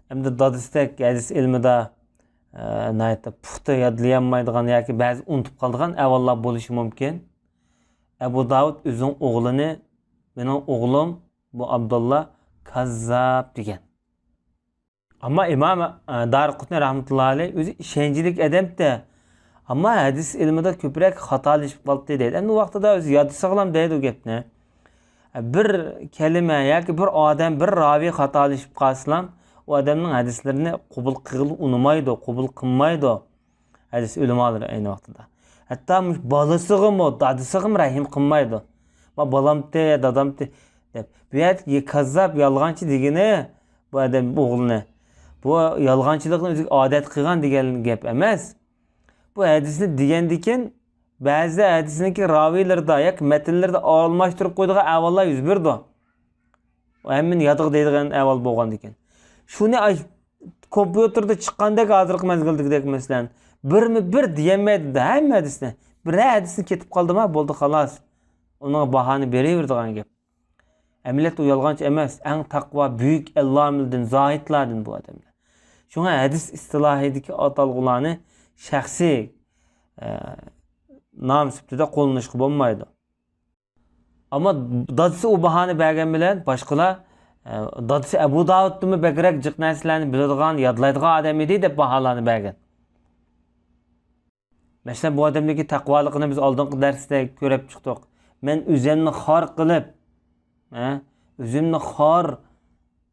hamda dadistak hadis ilmida nayta puxta yodlayolmaydigan yoki ba'zi unutib qoldigan avvallar bo'lishi mumkin. Abu Davud o'zining o'g'lini, mening o'g'lim bu Abdullah kazzab degan. Ama İmam Darqutni rahmatullohi alayh o'zi ishonchlik odamda, ama hadis ilmida ko'proq xatolashib qoldi deydi. Endi u vaqtida o'zi yodda saqlam deydi u gapni. Bir kelime yoki bir odam, bir ravi xatolashib qolsa, o adamning hadislarini qabul qilib unmaydi, qabul qilmaydi. Hadis ulamolari ayni vaqtida. Hatto bolasiga mo, dadasiga rahim qilmaydi. Va balamte, dadamte deb. Bu yerda kazzab, yolg'onchi degani bu odam o'g'lini. Bu yolg'onchilikni o'zi odat qilgan degan gap emas. Bu hadisni degandikin ba'zi hadisniki raviylarda yoki matnlarda almashtirib qo'ydigan avvallar yuz berdi. Hamma yodiq deydigan avval bo'lgan ekan. Shuni kompyuterda chiqqandek hozirgi mezgildagidek masalan bir deyamaydi hamma hadisni. Bir hadisni ketib qoldimi bo'ldi xolos. Uning bahoni beraveradigan gap. Emlet uyalğanç emas. En takva büyük ellamildin, zahitlardın bu adamlar. Şuna hadis istilahideki atalgılarını şahsi nam süptüde kolunuşku bulmaydı. Ama dadısı o bahane bergen bilen başkalar dadısı Ebu Davud'u bekrek cık neslerini biladigan, yadlaydıgan adam idi de bahalarını bergen. Mesela bu adamdaki takvalıqını biz aldığımız derste görüp çıktık. Men üzümni xar qılıp, üzümni xar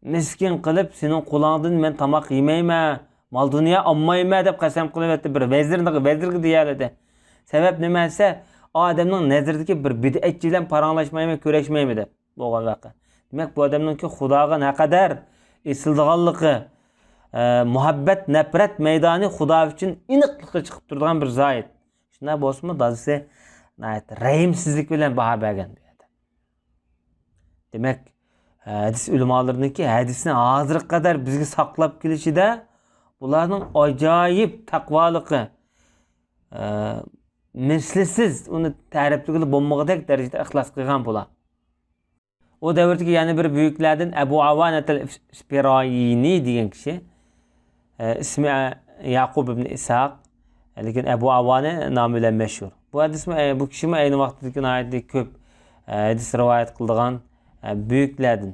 miskin qılıp, senin kulağından men tamak yemeyme, mal dünya almayma deb qasam qılıp etdi bir vezirgi deyaladi. Sebep nimasi? O adamning nazardagi bir bid'atchi bilan paranglashmaymi, ko'rashmaymi deb bo'lgan vaqa. Demak, bu adamningki Xudoga naqadar esildiganligi, muhabbat, nafrat maydoni Xudo uchun iniqlikqa chiqib turadigan bir zoid. Shunday bo'lsa-mu, dadisi rahimsizlik bilan baho bergan bu yerda. Demak, hadis ulamolarniki hadisni hozirga qadar bizga saqlab kelishida bularning ajoyib taqvoligi, mislsiz uni ta'rifligi bo'lmagan darajada ixlos qilgan bular. O davrdagi yana bir buyuklardan Abu Avanat al-Isfiroyini degan kishi, ismi Yaqub ibn Ishaq, lekin Abu Avana nomi bilan mashhur. Bu kishi ayni vaqtdagi ko'p hadis rivoyat qilgan buyuklardan.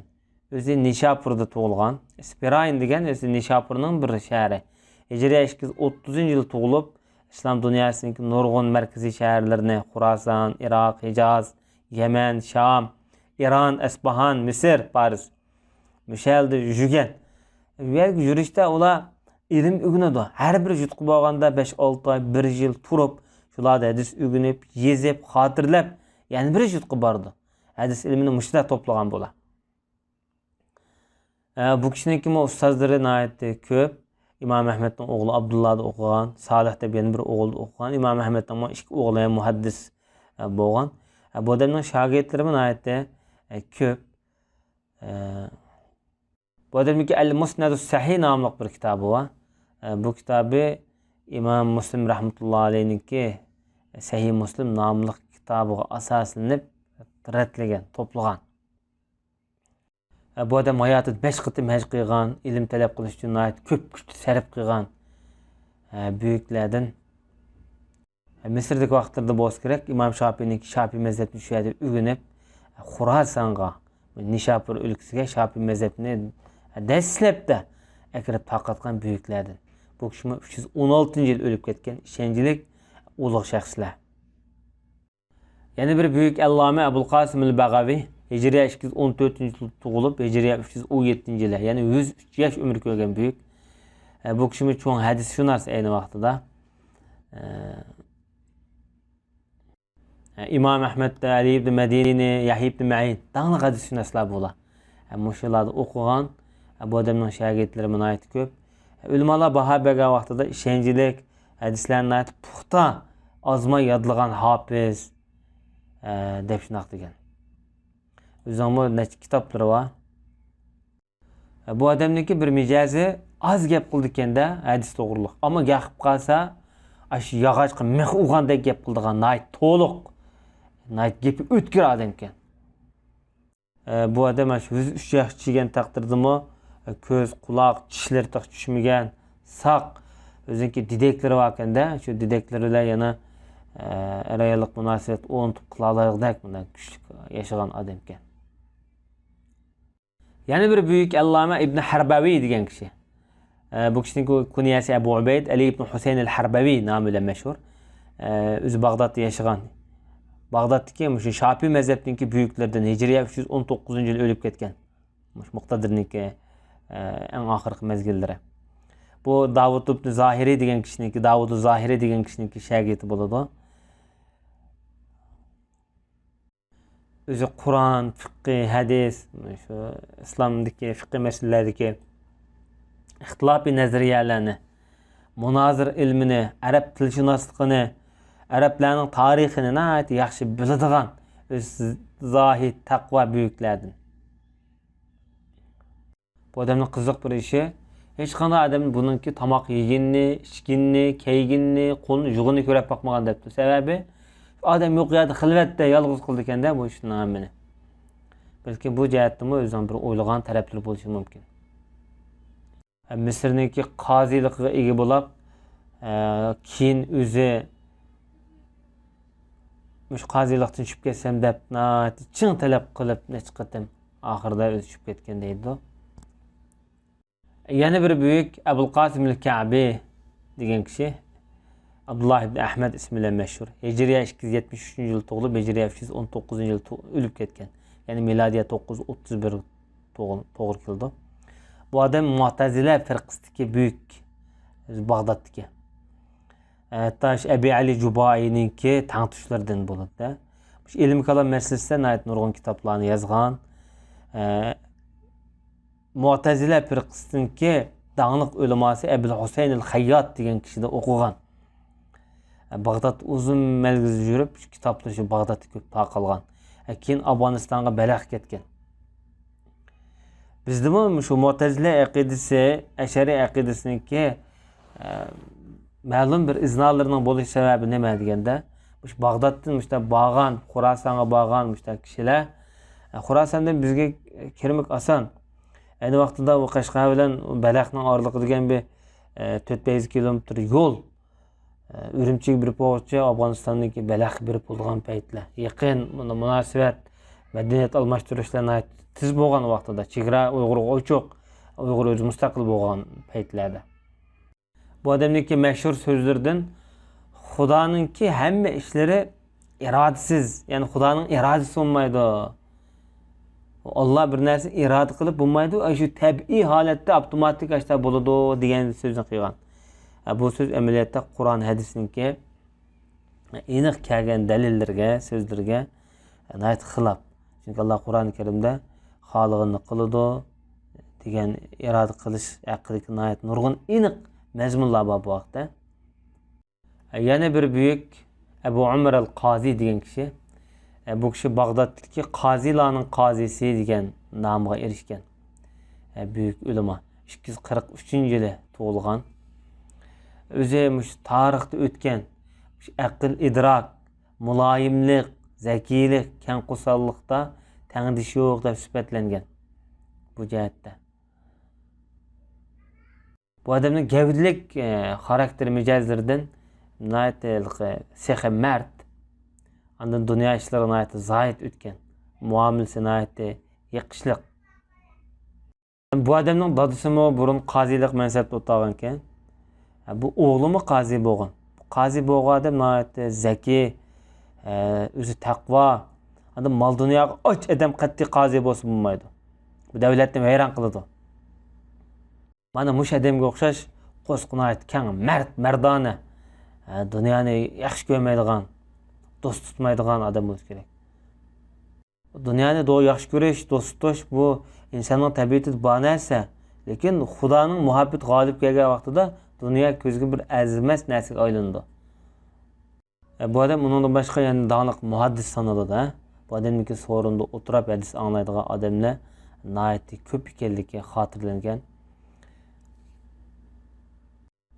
O'zi Nishapurda tug'ilgan. Isfiroyin degan o'zi Nishapurning bir shahri. Hijriy 230-yil tug'ilib, İslam dünyasındaki nurg'un markaziy shaharlarni Xuroson, Iroq, Hijoz, Yaman, Sham, İran, Esbahan, Misr, Paris mushalda yurgan. Yurishda ular ilm o'rganadi. Har bir yutqib olganda 5-6 oy, 1 yil turib, shularda hadis o'rganib, yezib, xotirlab, yana bir yutqib bordi. Hadis ilmini mushta to'plagan bo'lar. Bu kishiniki ustozlari nihoyatda ko'p. İmam Ahmed'in oğlu Abdullah'da okuyan, Salih de bir oğlu okuyan, İmam Ahmed'in iki oğlu muhaddis boğan. Bu adamın şagirdlerimin ayette köp. Bu adamın ki El-Musnedus Sahih namlı bir kitabı var. Bu kitabı İmam Müslim rahmetullahi aleyhinki Sahih Müslim namlı kitabı asaslanıp retleyen, toplagan. Bu adam hayatı 5 qıtım haj qilgan, ilim talab qilish uchun ko'p kuch sarf qilgan buyuklardan. Misrdagi vaqtlarda bo'lsa kerak, Imom Shofiyning Shofiy mazhabini shu yerda o'rganib, Xurosonga, Nishapur o'lkasiga Shofiy mazhabini dastlabda akirib taqatgan buyuklardan. Bu kishi 316-yil o'lib ketgan ishonchli ulug' shaxslar. Yana bir buyuk alloma Abul Qasim al-Bag'aviy Hicriye 214-yil tug'ilib, Hicriye 317-yilda, ya'ni 103 yosh umr ko'rgan buyuk. Bu kishimiz cho'ng hadisshunos ayni vaqtida. İmam Ahmed, Ali ibn Madini, Yahya ibn Ma'in, dangli hadisshunoslar bo'lar. Mushularni o'qigan, bu odamning shogirdlari nihoyat ko'p. Ulamolar baho bergan vaqtida ishonchlik hadislarni aytib, puxta ozmay yodlagan hofiz deb shunaqa degan. O'zingmi necha kitoblar var. Bu adamniki bir mijozi az gap qildi ekanda hadis to'g'riliq. Ammo gapib qolsa, shu yog'ochga mix urgandek gap qildigan, to'liq, gapi o'tkir odam ekan. Bu odam shu 3 yosh chigan taqdirdami, ko'z, quloq, tishlar tushmagan, saq, o'ziniki dideklari bor ekanda, shu dideklari bilan yana rayonlik munosabat o'rnatib qila oladigan bundan kuchli yashagan odam ekan. Yani bir büyük allama İbn Harbavi degan kishi. Bu kishining kunyasi Abu Ubayd Ali ibn Husayn al-Harbavi nomiga mashhur. O'zi Bag'dodda yashagan. Bag'doddagi shu Shofiy mazhabiniki buyuklardan Hijriya 319-yil o'lib ketgan. Muqtadirniki eng oxirgi mezgillari. Bu Davud ibn Zahiri degan kishiniki, Davud Zahiri degan kishiniki shogirdi bo'ladi. Özü Kur'an, fıkıh, hadis, şu İslam'daki fıkıh meselelerdeki ihtilafi nazariyelerini, munazir ilmini, Arap tilşünaslıqını, Araplarning tarixini nəhayət yaxşı biladigan öz zahid, taqva büyüklerden. Bu adamın qiziq bir işi, hech qanday adam bununki tamaq yeginni, içkinni, keyginni, qo'lni yug'ini ko'rib bakmagan debdi. Sebebi adam yo'q yerda xilvatda yolg'iz qildi ekanda bu ishni hammani. balki bu jihatdimi o'zining bir o'ylagan taraflari bo'lishi mumkin. Misrniki qoziligiga ega bo'lib, keyin o'zi mush qozilikdan tushib ketsam deb chin talab qilib nechiqatim oxirida o'zi tushib ketgan deydi. Yana bir büyük Abul Qasim el-Ka'bi degan kishi, Abdullah ibn Ahmad ismi bilan mashhur. Hijriya 273-yil tug'ilib, Hijriya 319-yil o'lib ketgan. Ya'ni milodiya 931 to'g'ri keldi. Bu adam Mu'tazila firqasidagi büyük Bag'doddagi. Hatta Abi Ali Jubayninki tangtuşlardan bo'ladi. Shu ilm kalam masalasida nayt nurg'un kitoblarni yozgan. Mu'tazila firqasidagi dağınıq uleması Ebul Husayn el-Hayyat degan kishida o'qigan. Bag'dod uzun melgiz yurib, shu kitoblar shu Bag'dodda ko'p taqilgan. Keyin Afg'onistonga balagh ketgan. Bizda shu Mu'tazila aqidasi, Ashari aqidasiniki ma'lum bir iznalarining bo'lish sababi nima deganda, shu Bag'doddan mushta Bag'an, Xurosonga Bag'an mushta kishilar Xurosondan bizga kirmak oson. Ayni vaqtida u Qashqar bilan Balaxning oraliqi degan bir 400 kilometr yo'l. Urumchiga bir po'g'cha Afg'onistonniki Balax bir bo'lgan paytlar. Yaqin munosabat, madaniyat almashtirishlarni tiz bo'lgan vaqtida chegara Uyg'urga ochiq, Uyg'ur o'zi mustaqil bo'lgan paytlarda. Bu odamniki mashhur so'zlardan Xudoninki hamma ishlari irodasiz, ya'ni Xudoning irodasi bo'lmaydi. Allah bir narsa iroda qilib bo'lmaydi, shu tabiiy holatda avtomatik ashta bo'ladi degan so'zni qilgan. Bu so'z amaliyotda Qur'on hadisniki aniq kelgan dalillarga, so'zlarga nayt xilof. Chunki Alloh Qur'oni Karimda xolig'ini qiladi degan iroda qilish haqidagi nayt nurg'un aniq mazmunlar bor bu vaqtda. Yana bir büyük Abu Umar al-Qazi degan kishi, bu kishi Bag'doddagi qozilarning qozisi degan nomga erishgan. Büyük ulama 243-yili tug'ilgan. O'zi tarixda o'tgan aql, idrok, muloyimlik, zakiylik, kengqo'sallikda tangdish yo'q deb sifatlangan bu jihatda. Bu odamning gavdalik xarakter mijozlaridan sehi mard, andan dunyo ishlari zoid o'tgan, muomilasi yiqishliq. Bu odamning dadisimi burun qozilik mansabida o'tgan ekan. Bu o'g'limi qozi bo'lgan. Qozi bo'lgan odam zaki, o'zi taqvo, mol dunyoga och odam qattiq qozi bo'lsa bo'lmaydi. Bu davlatni vayron qiladi. Mana mush odamga o'xshash qo'sqinayt kang, mardona, dunyoni yaxshi ko'rmaydigan, do'st tutmaydigan odam bo'lish kerak. Dunyoni yaxshi ko'rish, do'st tutish bu insonning tabiatida bor narsa, lekin Xudoning muhabbat g'olib kelgan vaqtida dünya ko'zga bir azimas narsaga aylandi. Bu odam undan boshqa yana daniq muhaddis sanaladi. Bu odamniki so'rinda o'tirib hadis anglaydigan odamlar nayati ko'p ekanligi xotirlangan.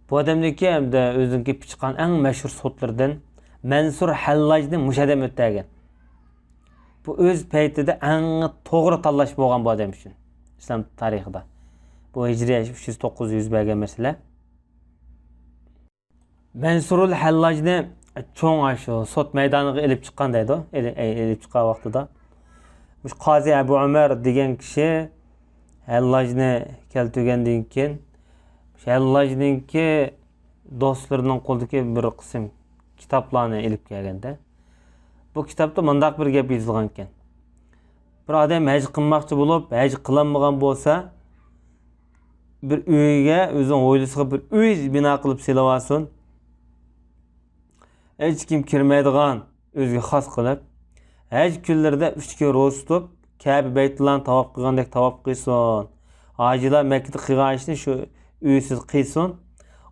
Bu odamniki hamda o'ziniki chiqqan eng mashhur so'tlardan Mansur Hallajni mushadam o'tgan. Bu o'z paytida eng to'g'ri tanlash bo'lgan bu odam uchun islom tarixida. Bu Hijriya 309 bo'lgan masala. Mansurul Hallajni cho'ng shu sot maydoniga elib chiqqan deydi, elib chiqqan vaqtida. Bu qozi Abu Umar degan kishi Hallajni keltirgandan keyin Hallajninki do'stlarining qo'lidagi bir qism kitoblarni elib kelganda, bu kitobda mundaq bir gap yozilgan ekan. Bir odam haj qilmoqchi bo'lib, haj qilinmagan bo'lsa, bir uyga o'zining oilasiga bir uy bino qilib selab olsin. Hech kim kirmaydigan, o'ziga xos qilib, haj kunlarida 3 kun ro'za tutib, Ka'ba baytullohni tavof qilgandek tavof qilsin. Hojilar Makkada qilgan ishni shu uysiz qilsin.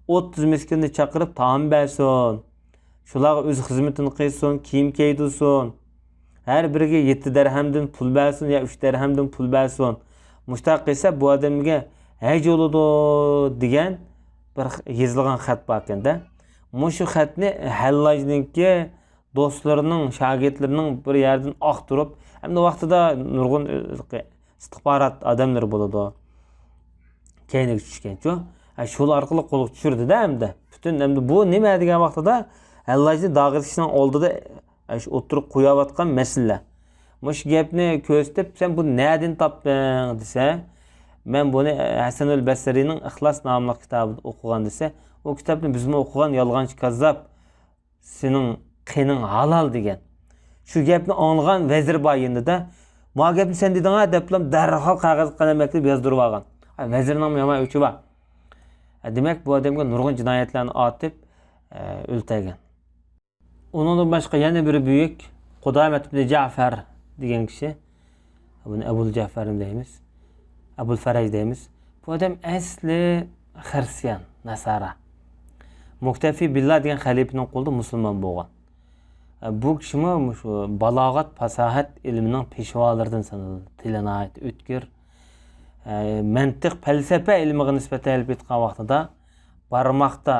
30 miskinni chaqirib taom bersin. Shularga o'z xizmatini qilsin, kiyim kiydirsin. Har biriga 7 dirhamdan pul bersin yo 3 dirhamdan pul bersin. Mushtaq qilsa bu odamga haj bo'ladi degan bir yozilgan xat bor ekanda. Mushu xatni Hallajninki do'stlarining, shogirdlarining bir yerdan oqtirib, Hem de vaqtida nurg'un istihbarat adamlar bo'ladi. Keyinga tushgancha, shu orqali qo'lga tushirdi-da hamda. Butun hamda bu nima degan vaqtida Allohning dag'irishning oldida shu o'tirib qo'yayotgan masala. Mush gapni ko'rsatib, sen bu na'din topding desa, men buni Hasanul Basriyning Ixlos nomli kitobida o'qigan desa, o kitobni bizmi o'qigan yolg'onchi kazzab, sening qining halol degan. Shu gapni anglagan vazir bor endi-da, "Ma gapni sen deding-a" deblam darhol qog'oz qalam qilib yozdirib olgan. Vazirning yomon o'chi bor. Demak, bu odamga nurg'un jinoyatlarni otib o'ltirgan. Undan boshqa yana bir buyuk Qudamat ibn Ja'far degan kishi, buni Abul Ja'far deymiz, Abul Faraj deymiz. Bu odam asli Xristian, Nasara. Muktafi billah degan xalifaning qo'lida musulmon bo'lgan. Bu kishimi shu balog'at, fasohat ilmining peshvolaridan sanaladi. Tilanayat, o'tkir, mantiq, falsafa ilmiga nisbatan ilib etgan vaqtida barmoqda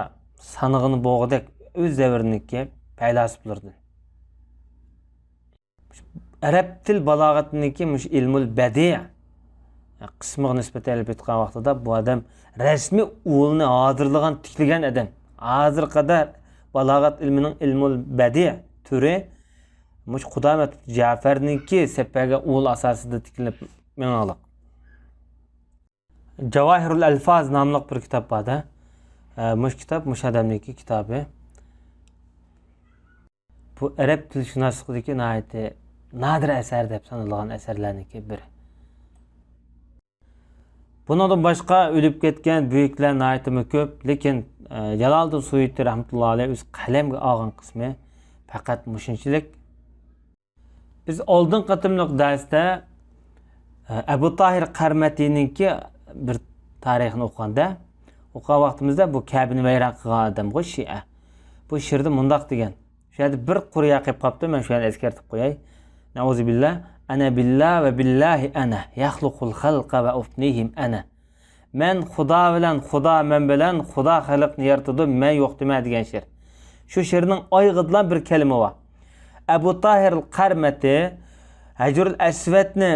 sanig'ini bo'g'idek o'z davriniki faylasuflardan. Arab til balog'atiniki mush ilmul badi' qismiga nisbatan ilib etgan vaqtida bu odam rasmiy o'lni hozirlagan, tiklagan odam. Hozir qadar balog'at ilmining ilmul badi' turi mush Qudamat Ja'farniki sepaga o'l asosida tikilib menaliq. Javahirul Alfaz nomli bir kitob bor-da. Mush kitob mush odamniki kitobi. Bu arab tilshunoslikdagi nadir asar deb sanalgan asarlarniki biri. Bundan boshqa o'lib ketgan buyuklar naytimi ko'p, lekin Jaloliddin Suyuti rahmatullohi alayhi o'z qalamga olgan qismi faqat mushunchalik. Biz oldin qatimliq darsda Abu Tahir Qarmatininki bir tarixini o'qiganda, o'qigan vaqtimizda bu Kabni vayron qilgan odam qo'y Shia. Bu she'rda mundoq degan. Shu yerda bir quriya qilib qopti, men shu yerni eskartib qo'yay. Nauzubillah, ana billah va billahi ana yaxluqul xalqa va ufnihim ana. Men Xudo bilan, Xudo men bilan, Xudo xalqni yaratdi, men yo'q dema degan she'r. Shu she'rning oyog'idan bir kalima bor. Abu Tahir al-Qarmati Hajrul Aswadni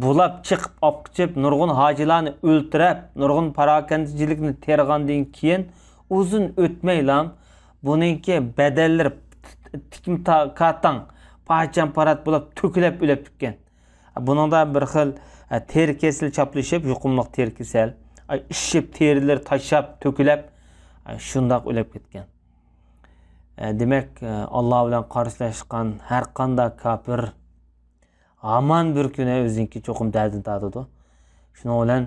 bulab chiqib, opqichib, nurg'un hojilarni o'ltirib, nurg'un parokandichilikni tergandan keyin uzun o'tmaylam buningki badallar tikim katang parchan parat bo'lib to'kilib o'lib ketgan. Buningda bir xil teri kesil chaplashib, yuqumliq teri kesal, ishib terilar tashab to'kilib shundoq o'lib ketgan. Demak, Alloh bilan qarshilashgan har qanday kafir aman bir kuni o'ziniki cho'qim dardini tatadi. Shuning bilan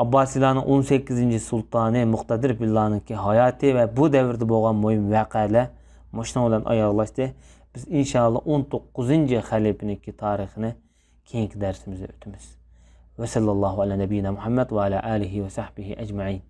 Abbosiylarning 18-sultoni Muqtadir Billahninki hayoti va bu davrda bo'lgan muhim voqealar shuning bilan oyoqlashdi. Biz inshaalloh 19-xalifaniki tarixini keyingi darsimizda o'tamiz. Va sallallohu ala nabiyina Muhammad va ala alihi va sahbihi ajma'in.